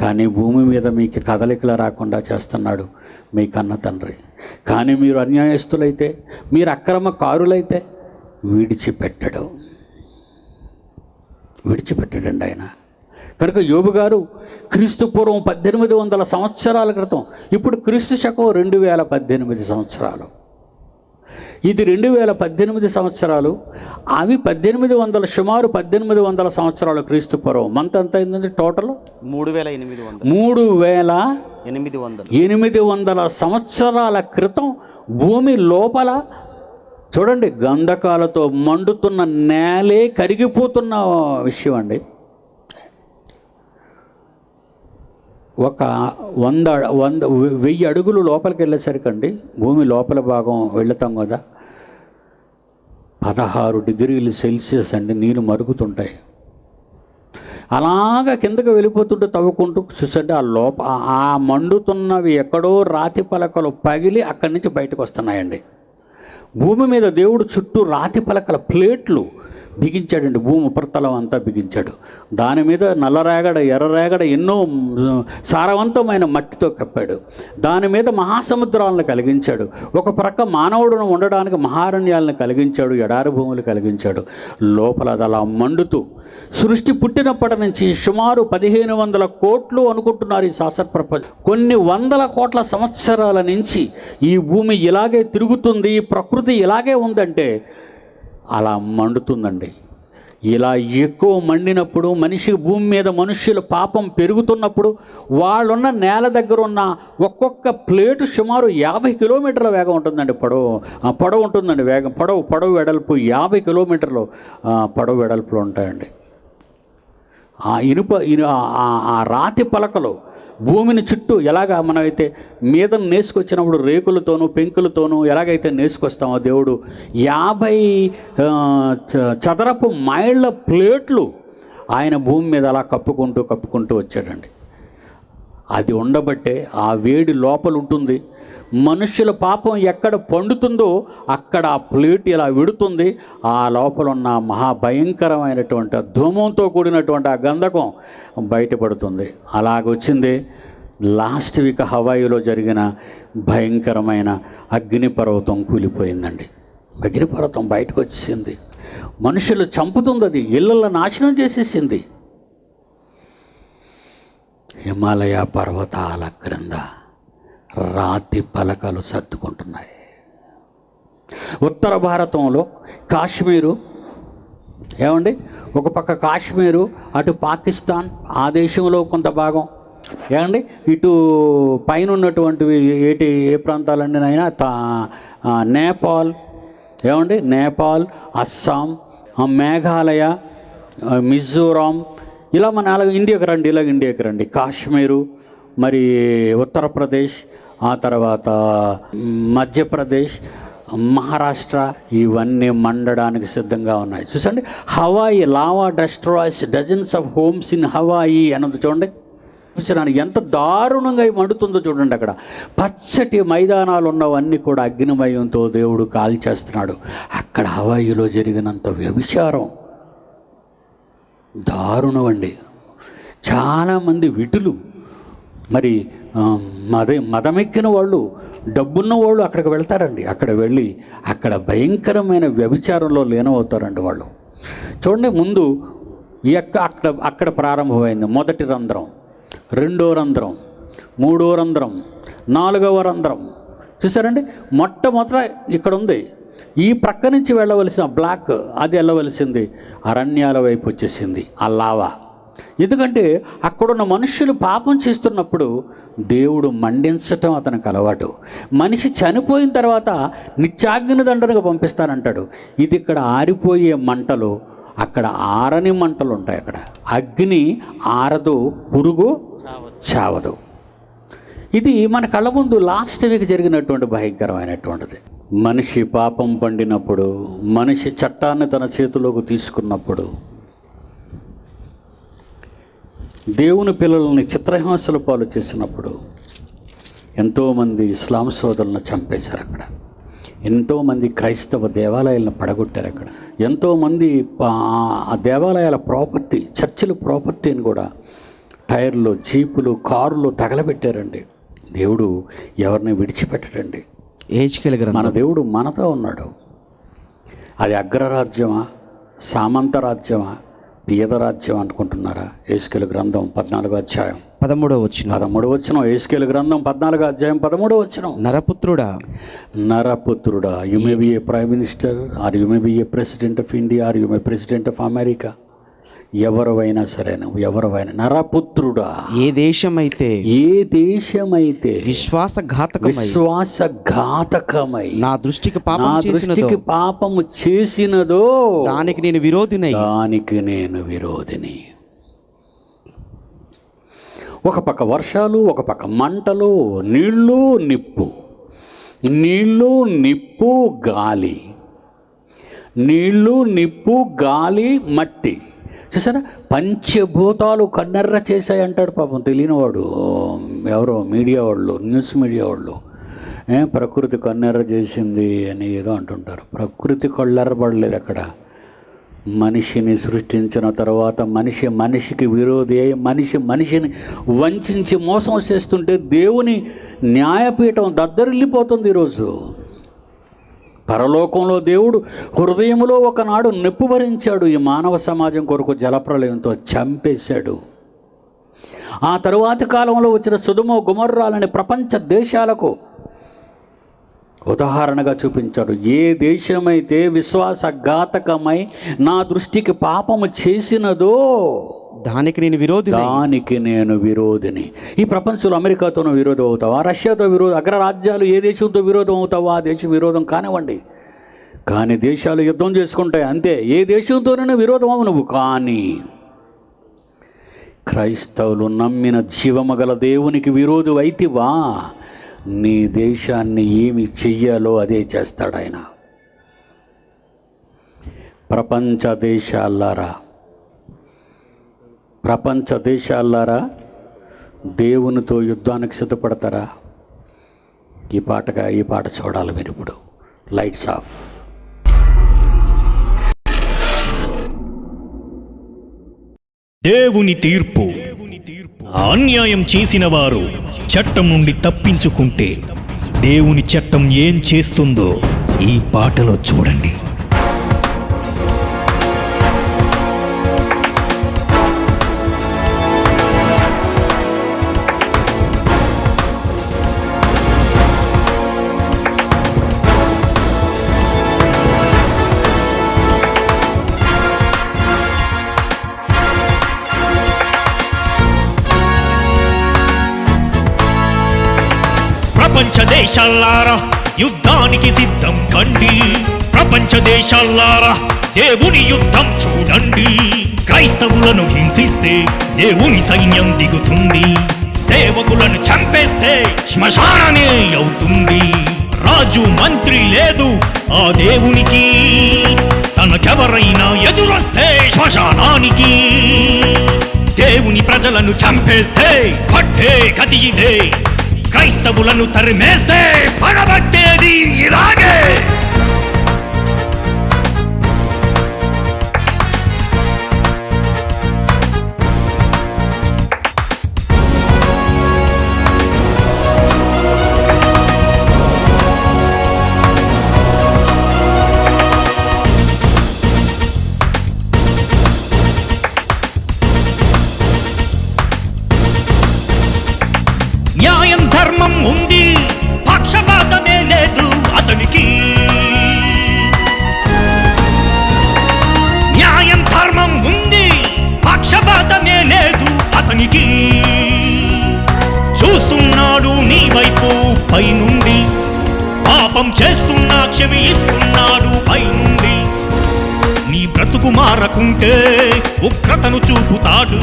Speaker 1: కానీ భూమి మీద మీకు కదలికలు రాకుండా చేస్తున్నాడు మీ కన్న తండ్రి. కానీ మీరు అన్యాయస్తులైతే, మీరు అక్రమకారులైతే విడిచిపెట్టాడండి ఆయన. కనుక యోబు గారు క్రీస్తు పూర్వం 1800 సంవత్సరాల క్రితం, ఇప్పుడు క్రీస్తు శకం 2018 సంవత్సరాలు, ఇది 2018 సంవత్సరాలు, అవి 1800, సుమారు 1800 సంవత్సరాలు క్రీస్తు పూర్వం. మంత్ ఎంత అయిందండి టోటల్? 3800 సంవత్సరాల క్రితం భూమి లోపల చూడండి, గంధకాలతో మండుతున్న నేలే కరిగిపోతున్న విషయం అండి. ఒక 1000 అడుగులు లోపలికి వెళ్ళేసరికండి, భూమి లోపల భాగం వెళుతాం కదా, 16 డిగ్రీలు సెల్సియస్ అండి, నీళ్ళు మరుగుతుంటాయి. అలాగా కిందకు వెళ్ళిపోతుంటే తవ్వుకుంటూ చూసంటే ఆ మండుతున్నవి ఎక్కడో రాతి పలకలు పగిలి అక్కడి నుంచి బయటకు వస్తున్నాయండి. భూమి మీద దేవుడు చుట్టూ రాతి పలకల ప్లేట్లు బిగించాడండి. భూమి ఉపరితలం అంతా బిగించాడు. దాని మీద నల్లరేగడ, ఎర్రరేగడ, ఎన్నో సారవంతమైన మట్టితో కప్పాడు. దాని మీద మహాసముద్రాలను కలిగించాడు. ఒక ప్రక్క మానవుడును ఉండడానికి మహారణ్యాలను కలిగించాడు, ఎడారి భూములు కలిగించాడు. లోపల అది అలా మండుతూ, సృష్టి పుట్టినప్పటి నుంచి సుమారు 1500 కోట్లు అనుకుంటున్నారు ఈ శాస్త్ర ప్రపంచం. కొన్ని 100 కోట్ల సంవత్సరాల నుంచి ఈ భూమి ఇలాగే తిరుగుతుంది, ఈ ప్రకృతి ఇలాగే ఉందంటే అలా మండుతుందండి. ఇలా ఎక్కువ మండినప్పుడు భూమి మీద మనుష్యుల పాపం పెరుగుతున్నప్పుడు వాళ్ళున్న నేల దగ్గర ఉన్న ఒక్కొక్క ప్లేటు సుమారు 50 కిలోమీటర్ల వేగం ఉంటుందండి. పొడవు ఉంటుందండి, వేగం పొడవు వెడల్పు 50 కిలోమీటర్లు పొడవు వెడల్పులు ఉంటాయండి. ఆ రాతి పలకలు భూమిని చుట్టూ ఎలాగా మనమైతే మీద నేసుకొచ్చినప్పుడు రేకులతోనూ పెంకులతోనూ ఎలాగైతే నేసుకొస్తామో, దేవుడు 50 చదరపు మైళ్ళ ప్లేట్లు ఆయన భూమి మీద అలా కప్పుకుంటూ వచ్చాడండి. అది ఉండబట్టే ఆ వేడి లోపల ఉంటుంది. మనుష్యుల పాపం ఎక్కడ పండుతుందో అక్కడ ఆ ప్లేట్ ఇలా విడుతుంది. ఆ లోపల ఉన్న మహాభయంకరమైనటువంటి ధూమంతో కూడినటువంటి ఆ గంధకం బయటపడుతుంది. అలాగొచ్చింది లాస్ట్ వీక్ హవాయిలో జరిగిన భయంకరమైన అగ్నిపర్వతం కూలిపోయిందండి. అగ్నిపర్వతం బయటకు వచ్చేసింది, మనుషులు చంపుతుంది, అది ఇళ్ళల్లో నాశనం చేసేసింది. హిమాలయ పర్వతాల క్రింద రాతి పలకలు సర్దుకుంటున్నాయి. ఉత్తర భారతంలో కాశ్మీరు ఏమండి, ఒక పక్క కాశ్మీరు, అటు పాకిస్తాన్, ఆ దేశంలో కొంత భాగం ఏమండి, ఇటు పైన ఉన్నటువంటివి ఏ ప్రాంతాలన్నీ అయినా నేపాల్ ఏమండి, నేపాల్, అస్సాం, మేఘాలయ, మిజోరాం, ఇలా మన ఇండియాకి రండి. కాశ్మీరు, మరి ఉత్తరప్రదేశ్, ఆ తర్వాత మధ్యప్రదేశ్, మహారాష్ట్ర, ఇవన్నీ మండడానికి సిద్ధంగా ఉన్నాయి. చూసండి, Hawaii lava destroys dozens of homes in Hawaii అన్నది చూడండి. ఎంత దారుణంగా మండుతుందో చూడండి. అక్కడ పచ్చటి మైదానాలు ఉన్నవన్నీ కూడా అగ్నిమయంతో దేవుడు కాల్చేస్తున్నాడు. అక్కడ హవాయిలో జరిగినంత వ్యభిచారం దారుణం అండి. చాలామంది విటులు, మరి మదమెక్కిన వాళ్ళు, డబ్బున్న వాళ్ళు అక్కడికి వెళ్తారండి. అక్కడ వెళ్ళి అక్కడ భయంకరమైన వ్యభిచారంలో లీనమవుతారండి వాళ్ళు. చూడండి, ముందు అక్కడ ప్రారంభమైంది. మొదటి రంధ్రం, రెండో రంధ్రం, మూడో రంధ్రం, 4వ రంధ్రం. చూసారండి, మొట్టమొదట ఇక్కడ ఉంది. ఈ ప్రక్క నుంచి వెళ్ళవలసిన బ్లాక్, అది వెళ్ళవలసింది అరణ్యాల వైపు వచ్చేసింది ఆ లావా. ఎందుకంటే అక్కడున్న మనుషులు పాపం చేస్తున్నప్పుడు దేవుడు మండించటం అతనికి అలవాటు. మనిషి చనిపోయిన తర్వాత నిత్యాగ్ని దండనగా పంపిస్తానంటాడు. ఇది ఇక్కడ ఆరిపోయే మంటలు, అక్కడ ఆరని మంటలు ఉంటాయి. అక్కడ అగ్ని ఆరదు, పురుగు చావదు. ఇది మన కళ్ళ ముందు లాస్ట్ వీక్ జరిగినటువంటి భయంకరమైనటువంటిది. మనిషి పాపం పండినప్పుడు, మనిషి చట్టాన్ని తన చేతిలోకి తీసుకున్నప్పుడు, దేవుని పిల్లల్ని చిత్రహింసల పాలు చేసినప్పుడు ఎంతోమంది ఇస్లాం సోదరులను చంపేశారు అక్కడ. ఎంతోమంది క్రైస్తవ దేవాలయాలను పడగొట్టారు అక్కడ. ఎంతోమంది ఆ దేవాలయాల ప్రాపర్టీ, చర్చిల ప్రాపర్టీని కూడా టైర్లు, జీపులు, కారులు తగలబెట్టారండి. దేవుడు ఎవరిని విడిచిపెట్టడండి. మన దేవుడు మనతో ఉన్నాడు. అది అగ్రరాజ్యమా, సామంత రాజ్యమా, పేద రాజ్యం అనుకుంటున్నారా? యెహెజ్కేలు గ్రంథం 14వ అధ్యాయం 13వ వచనం. యెహెజ్కేలు గ్రంథం 14వ అధ్యాయం 13వ వచనం. నరపుత్రుడా, you may be a prime minister, or you may be a president of India, or you may president of America. ఎవరైనా సరే, నువ్వు ఎవరైనా నరపుత్రుడా,
Speaker 2: ఏ దేశమైతే
Speaker 1: విశ్వాసఘాతకమై
Speaker 2: నా దృష్టికి
Speaker 1: పాపము చేసినదో
Speaker 2: దానికి నేను విరోధిని.
Speaker 1: ఒక పక్క వర్షాలు, ఒక పక్క మంటలు, నీళ్లు నిప్పు గాలి, నీళ్లు నిప్పు గాలి మట్టి. చూసారా, పంచభూతాలు కన్నెర్ర చేశాయి అంటాడు. పాపం తెలియనివాడు ఎవరో మీడియా వాళ్ళు, న్యూస్ మీడియా వాళ్ళు ప్రకృతి కన్నెర్ర చేసింది అని ఏదో అంటుంటారు. ప్రకృతి కళ్ళెర్రబడలేదు అక్కడ. మనిషిని సృష్టించిన తర్వాత మనిషికి విరోధి అయి మనిషిని వంచి మోసం చేస్తుంటే దేవుని న్యాయపీఠం దద్దరిల్లిపోతుంది ఈరోజు. పరలోకంలో దేవుడు హృదయంలో ఒకనాడు నొప్పి భరించాడు. ఈ మానవ సమాజం కొరకు జలప్రలయంతో చంపేశాడు. ఆ తరువాతి కాలంలో వచ్చిన సొదొమ గొమొర్రాలని ప్రపంచ దేశాలకు ఉదాహరణగా చూపించాడు. ఏ దేశమైతే విశ్వాసఘాతకమై నా దృష్టికి పాపము చేసినదో
Speaker 2: దానికి నేను విరోధిని.
Speaker 1: ఈ ప్రపంచంలో అమెరికాతోనూ విరోధం అవుతావా, రష్యాతో విరోధం, అగ్రరాజ్యాలు ఏ దేశంతో విరోధం అవుతావా ఆ దేశం విరోధం కానివ్వండి. కానీ దేశాలు యుద్ధం చేసుకుంటాయి అంతే. ఏ దేశంతోనైనా విరోధం అవు నువ్వు. కానీ క్రైస్తవులు నమ్మిన జీవమగల దేవునికి విరోధి అయితివా, నీ దేశాన్ని ఏమి చెయ్యాలో అదే చేస్తాడు ఆయన. ప్రపంచ దేశాలారా దేవునితో యుద్ధానికి సిద్ధపడతారా? ఈ పాట చూడాలి మీరు ఇప్పుడు. Lights off.
Speaker 3: దేవుని తీర్పు. అన్యాయం చేసిన వారు చట్టం నుండి తప్పించుకుంటే దేవుని చట్టం ఏం చేస్తుందో ఈ పాటలో చూడండి. ప్రపంచ దేశాలారా యుద్ధానికి సిద్ధం కండి. ప్రపంచ దేశాలారా దేవుని యుద్ధం చూడండి. క్రైస్తవులను హింసిస్తే దేవుని సైన్యం దిగుతుంది. సేవకులను చంపేస్తే శ్మశానమే అవుతుంది. రాజు మంత్రి లేదు ఆ దేవునికి, తనకెవరైనా ఎదురొస్తే శ్మశానానికి. దేవుని ప్రజలను చంపేస్తే పట్టే గతి ఇదే. క్రైస్తవులను తరిమేస్తే పడబట్టేది ఇలాగే. న్యాయం ధర్మం ఉంది, పక్షపాతమే లేదు అతనికి. న్యాయం ధర్మం ఉంది, పక్షపాతమే లేదు అతనికి. చూస్తున్నాడు నీ వైపు పైనుండి, పాపం చేస్తున్నా క్షమిస్తున్నాడు పైనుండి. నీ బ్రతుకు మారకుంటే ఉగ్రతను చూపుతాడు.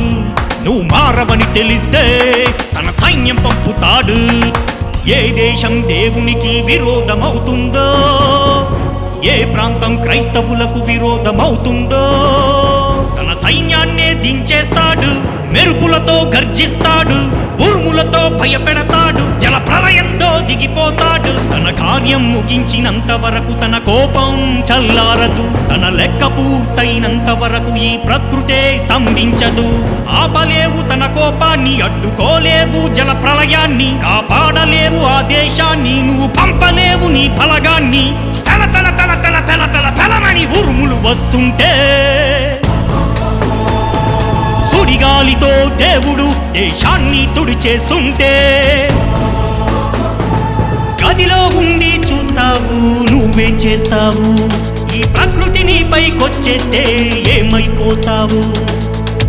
Speaker 3: నువ్వు మారవని తెలిస్తే తన సైన్యం పంపుతాడు. ఏ దేశం దేవునికి విరోధమవుతుందో, ఏ ప్రాంతం క్రైస్తవులకు విరోధమవుతుందో తన సైన్యాన్నే దించేస్తాడు, మెరుపులతో గర్జిస్తాడు, ఉరుములతో భయపెడతాడు, జల ప్రళయంతో దిగిపోతాడు. తన కార్యం ముగించినంత వరకు తన కోపం చల్లారదు, తన లెక్క పూర్తయినంత వరకు ఈ ప్రకృతే స్తంభించదు. ఆపలేవు తన కోపాన్ని, అడ్డుకోలేవు జల ప్రళయాన్ని, కాపాడలేవు ఆ దేశాన్ని, నువ్వు పంపలేవు నీ బలగాన్ని. తల తల తల తల తల తల తలమని ఉరుములు వస్తుంటే, సుడిగాలితో దేవుడు దేశాన్ని తుడిచేస్తుంటే, గదిలో ఉండి చూస్తావు, నువ్వేం చేస్తావు? ఈ ప్రకృతి నీపైకొచ్చేస్తే ఏమైపోతావు?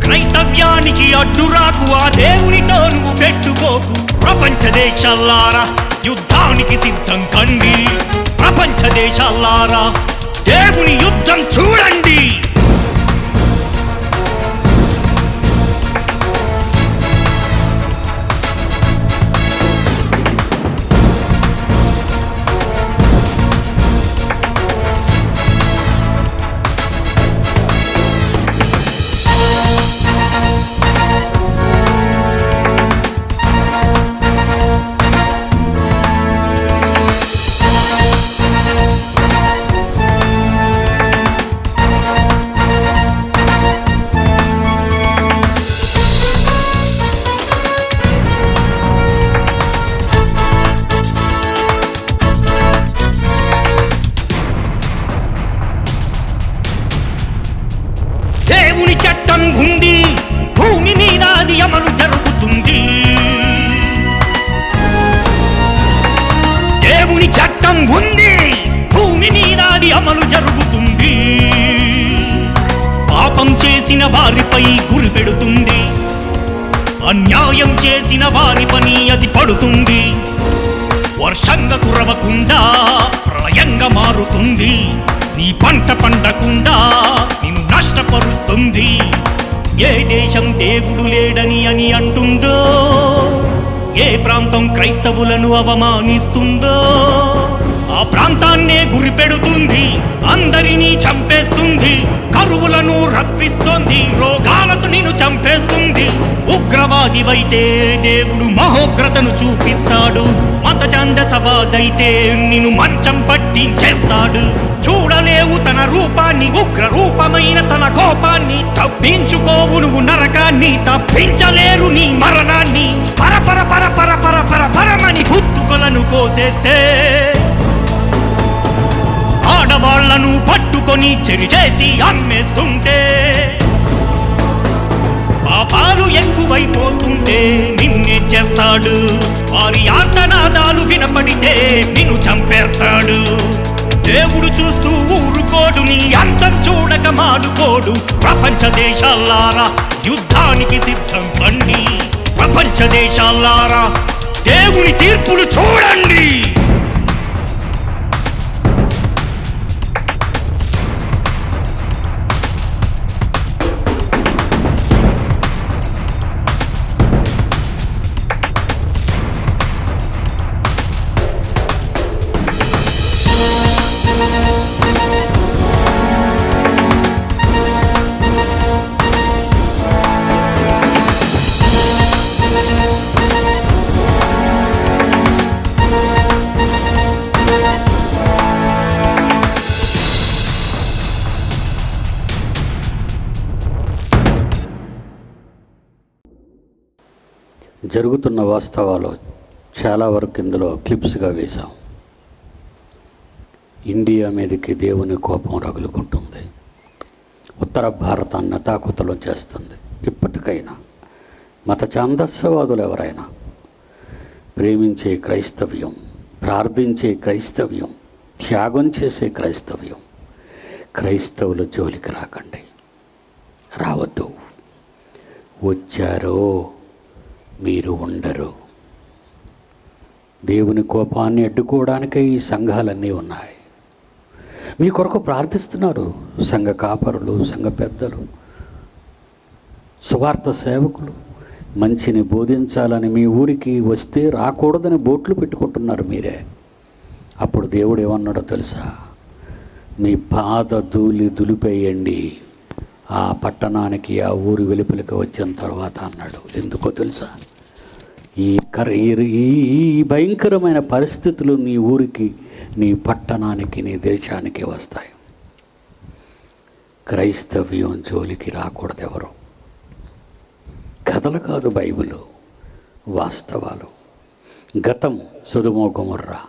Speaker 3: క్రైస్తవ్యానికి అడ్డురాకు, ఆ దేవునితో నువ్వు పెట్టుకోకు. ప్రపంచ దేశాలారా యుద్ధానికి సిద్ధం కండి, ప్రపంచ దేశాలారా దేవుని యుద్ధం చూడండి. దేవుని చట్టం ఉంది, భూమి నీనాది అమలు జరుగుతుంది. దేవుని చట్టం ఉంది, భూమి నీనాది అమలు జరుగుతుంది. పాపం చేసిన వారిపై గురి పెడుతుంది, అన్యాయం చేసిన వారి పని అది పడుతుంది. వర్షంగా కురవకుండా ప్రళయంగా మారుతుంది, నీ పంట పండకుండా నిన్ను నష్టపరుస్తుంది. ఏ దేశం దేవుడు లేడని అని అంటుందో, ఏ ప్రాంతం క్రైస్తవులను అవమానిస్తుందో, ఆ ప్రాంతాన్నే గురిపెడుతుంది, అందరినీ చంపేస్తుంది, కరువులను రప్పిస్తుంది, రోగాలతో నిన్ను చంపేస్తుంది. ఉగ్రవాదివైతే దేవుడు మహోగ్రతను చూపిస్తాడు, మత ఛందసవాదైతే నిన్ను మంచం పట్టించేస్తాడు. చూడలేవు తన రూపాన్ని, ఉగ్ర రూపమైన తన కోపాన్ని, తప్పించుకోవు నువ్వు నరకాన్ని, తప్పించలేరు నీ మరణాన్ని. పరపర పర పర పర పర పరమని గుత్తుకలను కోసేస్తే, ఆడవాళ్లను పట్టుకొని చెరిచేసి అమ్మేస్తుంటే, పాపాలు ఎక్కువైపోతుంటే నిన్నే చేస్తాడు. వారి ఆర్తనాదాలు వినపడితే నిన్ను చంపేస్తాడు. దేవుడు చూస్తూ ఊరుకోడు, నీ అంతం చూడక మాడుకోడు. ప్రపంచ దేశాలారా యుద్ధానికి సిద్ధం కండి, ప్రపంచ దేశాలారా దేవుని తీర్పులు చూడండి.
Speaker 1: జరుగుతున్న వాస్తవాలు చాలా వరకు ఇందులో క్లిప్స్గా వేశాం. ఇండియా మీదకి దేవుని కోపం రగులుకుంటుంది, ఉత్తర భారతాన్ని అతాకుతలం చేస్తుంది. ఇప్పటికైనా మత ఛాందస్యవాదులు ఎవరైనా ప్రేమించే క్రైస్తవ్యం, ప్రార్థించే క్రైస్తవ్యం, త్యాగం చేసే క్రైస్తవ్యం, క్రైస్తవుల జోలికి రాకండి, రావద్దు. వచ్చారో మీరు ఉండరు. దేవుని కోపాన్ని అడ్డుకోవడానికే ఈ సంఘాలన్నీ ఉన్నాయి. మీ కొరకు ప్రార్థిస్తున్నారు సంఘ కాపరులు, సంఘ పెద్దలు, సువార్త సేవకులు. మంచిని బోధించాలని మీ ఊరికి వస్తే రాకూడదని బోట్లు పెట్టుకుంటున్నారు మీరే. అప్పుడు దేవుడు ఏమన్నాడో తెలుసా? మీ పాద ధూళి దులిపేయండి, ఆ పట్టణానికి, ఆ ఊరి వెలుపలికి వచ్చిన తర్వాత అన్నాడు, ఎందుకో తెలుసా, ఈ భయంకరమైన పరిస్థితులు నీ ఊరికి, నీ పట్టణానికి, నీ దేశానికి వస్తాయి. క్రైస్తవ్యం జోలికి రాకూడదు ఎవరు. కథలు కాదు బైబిల్, వాస్తవాలు. గతం సొదొమ గొమొర్రా,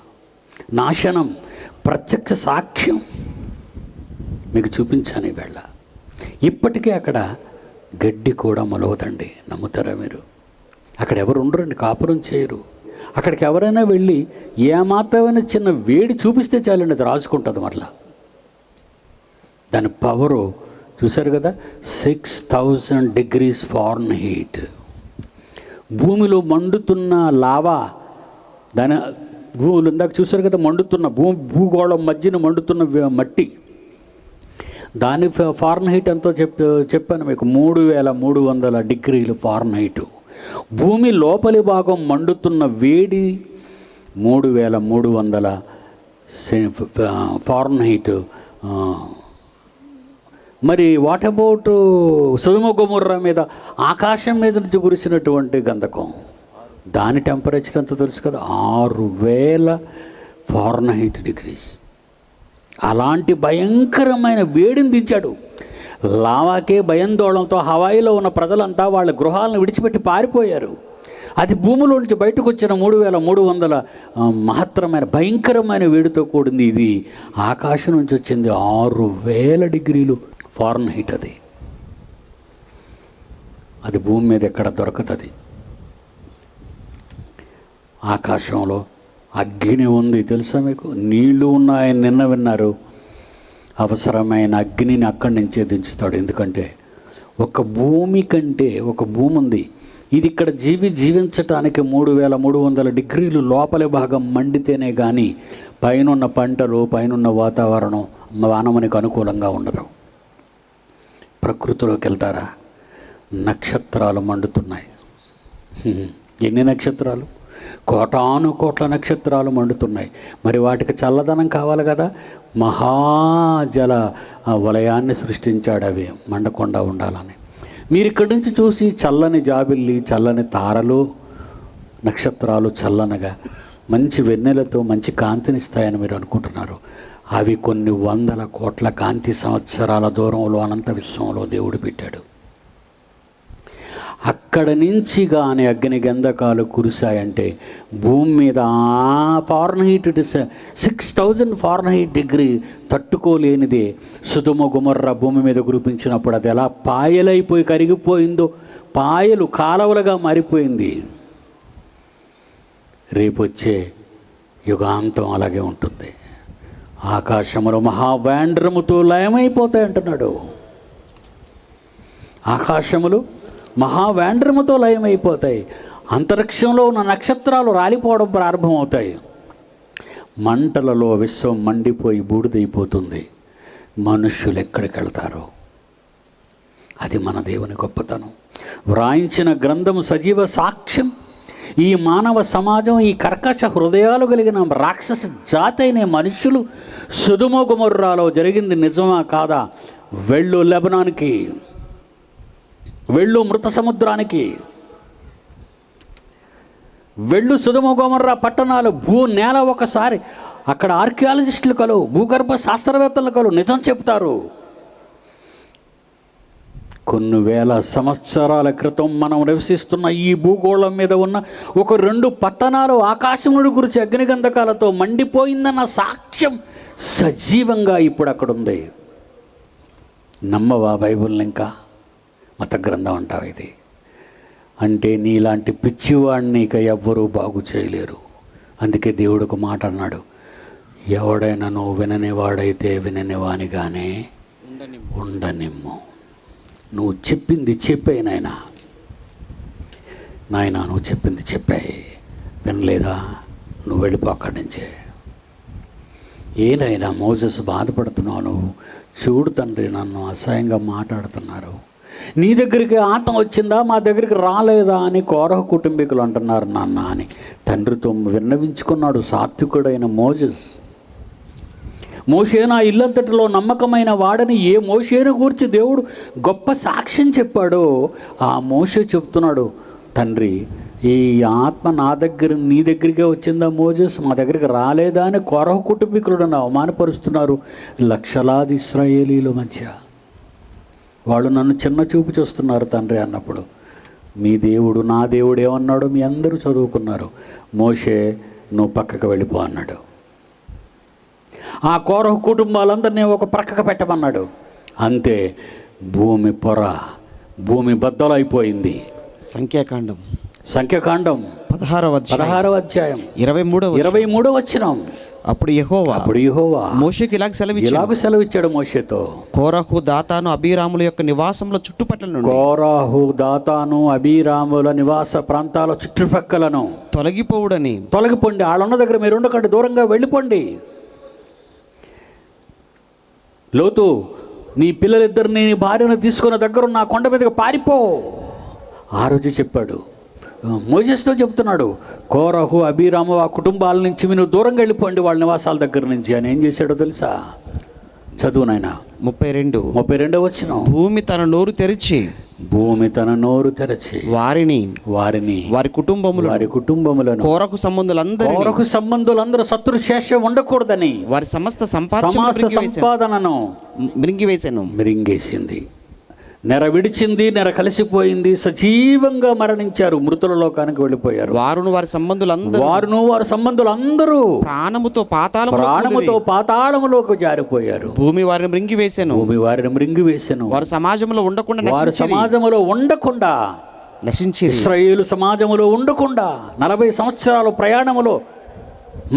Speaker 1: నాశనం ప్రత్యక్ష సాక్ష్యం మీకు చూపించాను ఈవేళ. ఇప్పటికీ అక్కడ గడ్డి కూడా మొలవదండి, నమ్ముతారా మీరు? అక్కడ ఎవరు ఉండరండి, కాపురం చేయరు. అక్కడికి ఎవరైనా వెళ్ళి ఏమాత్రమైన చిన్న వేడి చూపిస్తే చాలండి, అది రాసుకుంటుంది మరలా. దాని పవరు చూశారు కదా, 6000 degrees Fahrenheit. భూమిలో మండుతున్న లావా, దాని భూములు ఇందాక చూశారు కదా, మండుతున్న భూగోళం మధ్యన మండుతున్న మట్టి, దాని ఫారెన్హీట్ ఎంతో చెప్పాను మీకు, 3300 degrees Fahrenheit. భూమి లోపలి భాగం మండుతున్న వేడి 3300 Fahrenheit. మరి వాట్ అబౌట్ సొదొమ గొమొర్రా మీద, ఆకాశం మీద నుంచి కురిసినటువంటి గంధకం, దాని టెంపరేచర్ ఎంతో తెలుసు కదా, 6000 Fahrenheit degrees. అలాంటి భయంకరమైన వేడిని దించాడు. లావాకే భయాందోళనతో హవాయిలో ఉన్న ప్రజలంతా వాళ్ళ గృహాలను విడిచిపెట్టి పారిపోయారు. అది భూమిలో నుంచి బయటకు వచ్చిన 3300 మహత్తరమైన భయంకరమైన వేడితో కూడింది. ఇది ఆకాశం నుంచి వచ్చింది 6000 degrees Fahrenheit. అది భూమి మీద ఎక్కడ దొరకతుంది. ఆకాశంలో అగ్ని ఉంది తెలుసా మీకు, నీళ్లు ఉన్నాయని నిన్న విన్నారు. అవసరమైన అగ్నిని అక్కడి నుంచే దించుతాడు. ఎందుకంటే ఒక భూమి కంటే ఒక భూమి ఉంది, ఇది ఇక్కడ జీవించటానికి 3300 degrees లోపలి భాగం మండితేనే కానీ పైనున్న పంటలు, పైనున్న వాతావరణం మానవునికి అనుకూలంగా ఉండదు. ప్రకృతిలోకి వెళ్తారా, నక్షత్రాలు మండుతున్నాయి. ఎన్ని నక్షత్రాలు? కోటాను కోట్ల నక్షత్రాలు మండుతున్నాయి. మరి వాటికి చల్లదనం కావాలి కదా, మహాజల వలయాన్ని సృష్టించాడు అవి మండకుండా ఉండాలని. మీరు ఇక్కడి నుంచి చూసి చల్లని జాబిల్లి, చల్లని తారలు, నక్షత్రాలు చల్లనగా మంచి వెన్నెలతో మంచి కాంతినిస్తాయని మీరు అనుకుంటున్నారు. అవి కొన్ని 100 కోట్ల కాంతి సంవత్సరాల దూరంలో అనంత విశ్వంలో దేవుడు పెట్టాడు. అక్కడ నుంచి కానీ అగ్ని గంధకాలు కురిశాయంటే భూమి మీద ఫారెన్హీట్ 6000 Fahrenheit degree తట్టుకోలేనిదే సొదొమ గొమొర్రా భూమి మీద కురిపించినప్పుడు అది ఎలా పాయలైపోయి కరిగిపోయిందో, పాయలు కాలవలుగా మారిపోయింది. రేపొచ్చే యుగాంతం అలాగే ఉంటుంది. ఆకాశములో మహావేండ్రముతో లయమైపోతాయి అంటున్నాడు. ఆకాశములు మహావేండ్రముతో లయమైపోతాయి. అంతరిక్షంలో ఉన్న నక్షత్రాలు రాలిపోవడం ప్రారంభమవుతాయి. మంటలలో విశ్వం మండిపోయి బూడిదైపోతుంది. మనుష్యులు ఎక్కడికి వెళ్తారో, అది మన దేవుని గొప్పతనం. వ్రాయించిన గ్రంథము సజీవ సాక్ష్యం. ఈ మానవ సమాజం, ఈ కర్కశ హృదయాలు కలిగిన రాక్షస జాతి అయిన మనుషులు సొదొమ గొమొర్రాలో జరిగింది నిజమా కాదా? వెళ్ళు లెబనాన్కి, వెళ్ళు మృత సముద్రానికి, వెళ్ళు సొదొమ గొమొర్రా పట్టణాలు, నేల ఒకసారి అక్కడ ఆర్కియాలజిస్టులు కలువు, భూగర్భ శాస్త్రవేత్తలు కలువు, నిజం చెప్తారు. కొన్ని వేల సంవత్సరాల క్రితం మనం నివసిస్తున్న ఈ భూగోళం మీద ఉన్న ఒక 2 పట్టణాలు ఆకాశముడి గురించి అగ్నిగంధకాలతో మండిపోయిందన్న సాక్ష్యం సజీవంగా ఇప్పుడు అక్కడ ఉంది. నమ్మవా బైబిల్ని? ఇంకా మత గ్రంథం అంటావు ఇది అంటే నీలాంటి పిచ్చివాడిని ఇక ఎవ్వరూ బాగు చేయలేరు. అందుకే దేవుడు ఒక మాట అన్నాడు, ఎవడైనా నువ్వు విననివాడైతే విననివానిగానే ఉండనిమ్ము. నువ్వు చెప్పింది చెప్పాయి నాయనా, నువ్వు చెప్పింది చెప్పాయి. వినలేదా? నువ్వు వెళ్ళిపో అక్కడి నుంచే. ఏనైనా మోసెస్ బాధపడుతున్నావు నువ్వు, చూడు తండ్రి నన్ను అసహ్యంగా మాట్లాడుతున్నారు, నీ దగ్గరికి ఆటం వచ్చిందా, మా దగ్గరికి రాలేదా అని కోరహ కుటుంబీకులు అంటున్నారు నాన్న అని తండ్రితో విన్నవించుకున్నాడు సాత్వికుడైన మోసెస్. మోషే నా ఇల్లంతటిలో నమ్మకమైన వాడని ఏ మోషేను గూర్చి దేవుడు గొప్ప సాక్ష్యం చెప్పాడో ఆ మోషే చెప్తున్నాడు, తండ్రి ఈ ఆత్మ నా దగ్గర నీ దగ్గరికే వచ్చిందా మోజెస్, మా దగ్గరికి రాలేదా అని కొరహ కుటుంబీకులను అవమానపరుస్తున్నారు లక్షలాది ఇశ్రాయేలీల మధ్య. వాళ్ళు నన్ను చిన్న చూపు చూస్తున్నారు తండ్రి అన్నప్పుడు మీ దేవుడు నా దేవుడు ఏమన్నాడో మీ అందరూ చదువుకున్నారు. మోషే నువ్వు పక్కకు వెళ్ళిపో అన్నాడు. ఆ కోరహ కుటుంబాలందరినీ ఒక ప్రక్కకు పెట్టమన్నాడు. అంతే, భూమి పొర, భూమి బద్దలైపోయింది.
Speaker 2: సంఖ్యాకాండం
Speaker 1: 16వ అధ్యాయం 23వ వచనం.
Speaker 2: అప్పుడు యెహోవా మోషేకి ఇలాగ
Speaker 1: సెలవిచ్చాడు మోషేతో,
Speaker 2: కోరహు దాతాను అబీరాముల యొక్క నివాసముల చుట్టుపక్కల నుండి,
Speaker 1: కోరహు దాతాను అబీరాముల నివాస ప్రాంతాల చుట్టుపక్కలను
Speaker 2: తొలగిపోండి.
Speaker 1: వాళ్ళున్న దగ్గర మీరు ఉండకండి, దూరంగా వెళ్ళిపోండి. లోతు నీ పిల్లలిద్దరిని నీ భార్యను తీసుకున్న దగ్గర నా కొండ మీదకి పారిపో ఆ రోజు చెప్పాడు. మోజెస్తో చెప్తున్నాడు, కోరహు అబీరాము ఆ కుటుంబాల నుంచి మీరు దూరంగా వెళ్ళిపోండి వాళ్ళ నివాసాల దగ్గర నుంచి అని. ఏం చేశాడో తెలుసా? చదువు నాయన. 32వ వచనం. భూమి తన నోరు తెరచి వారిని వారి కుటుంబములను కోరహు సంబంధులందరూ శత్రు శేషం ఉండకూడదని వారి సమస్త సంపాదనను మిరింగేసింది. నెర విడిచింది, నెర కలిసిపోయింది, సజీవంగా మరణించారు, మృతుల లోకానికి వెళ్ళిపోయారు. వారును వారి సంబంధులందరూ ప్రాణముతో పాతాళములోకి జారిపోయారు. భూమి వారిని మృంగివేసెను. వారు సమాజంలో ఉండకుండా నశించి, ఇశ్రాయేలు సమాజంలో ఉండకుండా 40 సంవత్సరాల ప్రయాణములో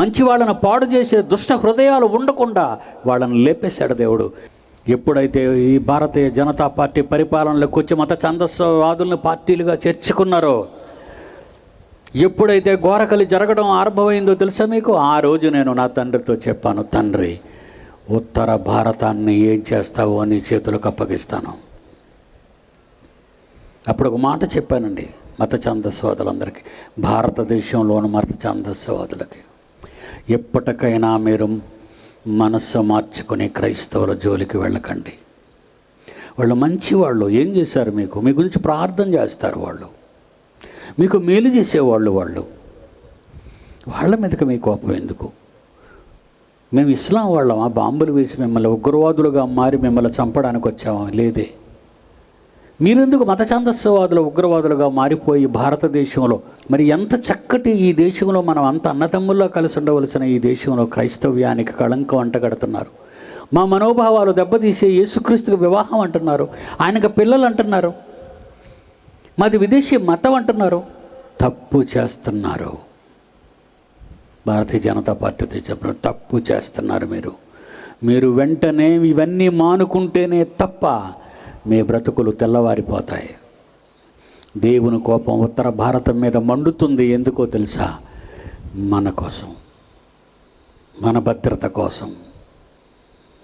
Speaker 1: మంచి వాళ్ళను పాడు చేసే దుష్ట హృదయాలు ఉండకుండా వాళ్ళని లేపేశాడు దేవుడు. ఎప్పుడైతే ఈ భారతీయ జనతా పార్టీ పరిపాలనలోకి వచ్చి మత ఛందస్వాదులను పార్టీలుగా చేర్చుకున్నారో, ఎప్పుడైతే ఘోరకలి జరగడం ఆరంభమైందో తెలుసా మీకు? ఆ రోజు నేను నా తండ్రితో చెప్పాను, తండ్రి ఉత్తర భారతాన్ని ఏం చేస్తావో నీ చేతులకు అప్పగిస్తాను. అప్పుడు ఒక మాట చెప్పానండి మత ఛందస్వాదులందరికీ, భారతదేశంలోని మత ఛందస్వాదులకి, ఎప్పటికైనా మీరు మనస్సు మార్చుకుని క్రైస్తవుల జోలికి వెళ్ళకండి. వాళ్ళు మంచివాళ్ళు. ఏం చేశారు? మీ గురించి ప్రార్థన చేస్తారు, వాళ్ళు మీకు మేలు చేసేవాళ్ళు. వాళ్ళ మీదకి మీ కోపం ఎందుకు? మేము ఇస్లాం వాళ్ళమా? బాంబులు వేసి మిమ్మల్ని ఉగ్రవాదులుగా మారి మిమ్మల్ని చంపడానికి వచ్చామా? లేదే. మీరెందుకు మత ఛందస్వాదులు ఉగ్రవాదులుగా మారిపోయి భారతదేశంలో, మరి ఎంత చక్కటి ఈ దేశంలో మనం అంత అన్నతమ్ముల్లో కలిసి ఉండవలసిన ఈ దేశంలో క్రైస్తవ్యానికి కళంకం అంటగడుతున్నారు. మా మనోభావాలు దెబ్బతీసే యేసుక్రీస్తుకు వివాహం అంటున్నారు, ఆయనకు పిల్లలు అంటున్నారు, మాది విదేశీ మతం అంటున్నారు. తప్పు చేస్తున్నారు. భారతీయ జనతా పార్టీతో చెప్పిన తప్పు చేస్తున్నారు. మీరు వెంటనే ఇవన్నీ మానుకుంటేనే తప్ప మీ బ్రతుకులు తెల్లవారిపోతాయి. దేవుని కోపం ఉత్తర భారతం మీద మండుతుంది. ఎందుకో తెలుసా? మన కోసం, మన భద్రత కోసం,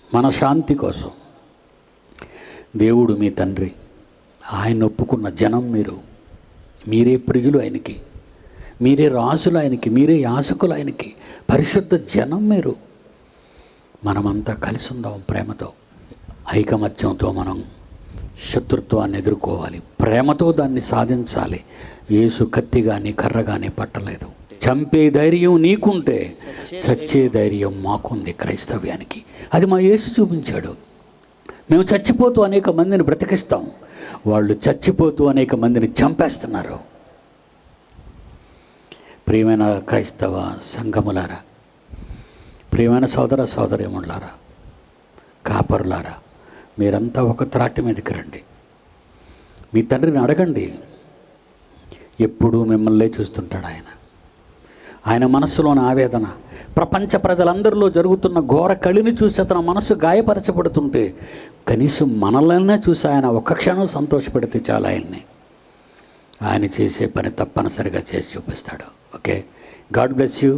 Speaker 1: మన శాంతి కోసం. దేవుడు మీ తండ్రి, ఆయన ఒప్పుకున్న జనం మీరే ప్రియులు ఆయనకి, మీరే రాజులు ఆయనకి, మీరే యాజకులు ఆయనకి, పరిశుద్ధ జనం మీరు. మనమంతా కలిసి ఉందాం ప్రేమతో, ఐకమత్యంతో. మనం శత్రుత్వాన్ని ఎదుర్కోవాలి, ప్రేమతో దాన్ని సాధించాలి. యేసు కత్తి కానీ కర్ర కానీ పట్టలేదు. చంపే ధైర్యం నీకుంటే చచ్చే ధైర్యం మాకుంది క్రైస్తవ్యానికి. అది మా యేసు చూపించాడు. మేము చచ్చిపోతూ అనేక మందిని బ్రతికిస్తాం, వాళ్ళు చచ్చిపోతూ అనేక మందిని చంపేస్తున్నారు. ప్రియమైన క్రైస్తవ సంఘములారా, ప్రియమైన సోదర సోదరీమణులారా, కాపరులారా, మీరంతా ఒక త్రాటి మీదకి రండి. మీ తండ్రిని అడగండి. ఎప్పుడూ మిమ్మల్నే చూస్తుంటాడు ఆయన మనస్సులోని ఆవేదన. ప్రపంచ ప్రజలందరిలో జరుగుతున్న ఘోర కలిని చూసి అతని మనసు గాయపరచబడుతుంటే కనీసం మనల్నే చూసి ఆయన ఒక్క క్షణం సంతోషపెడితే చాలా ఆయన చేసే పని తప్పనిసరిగా చేసి చూపిస్తాడు. Okay, God bless you.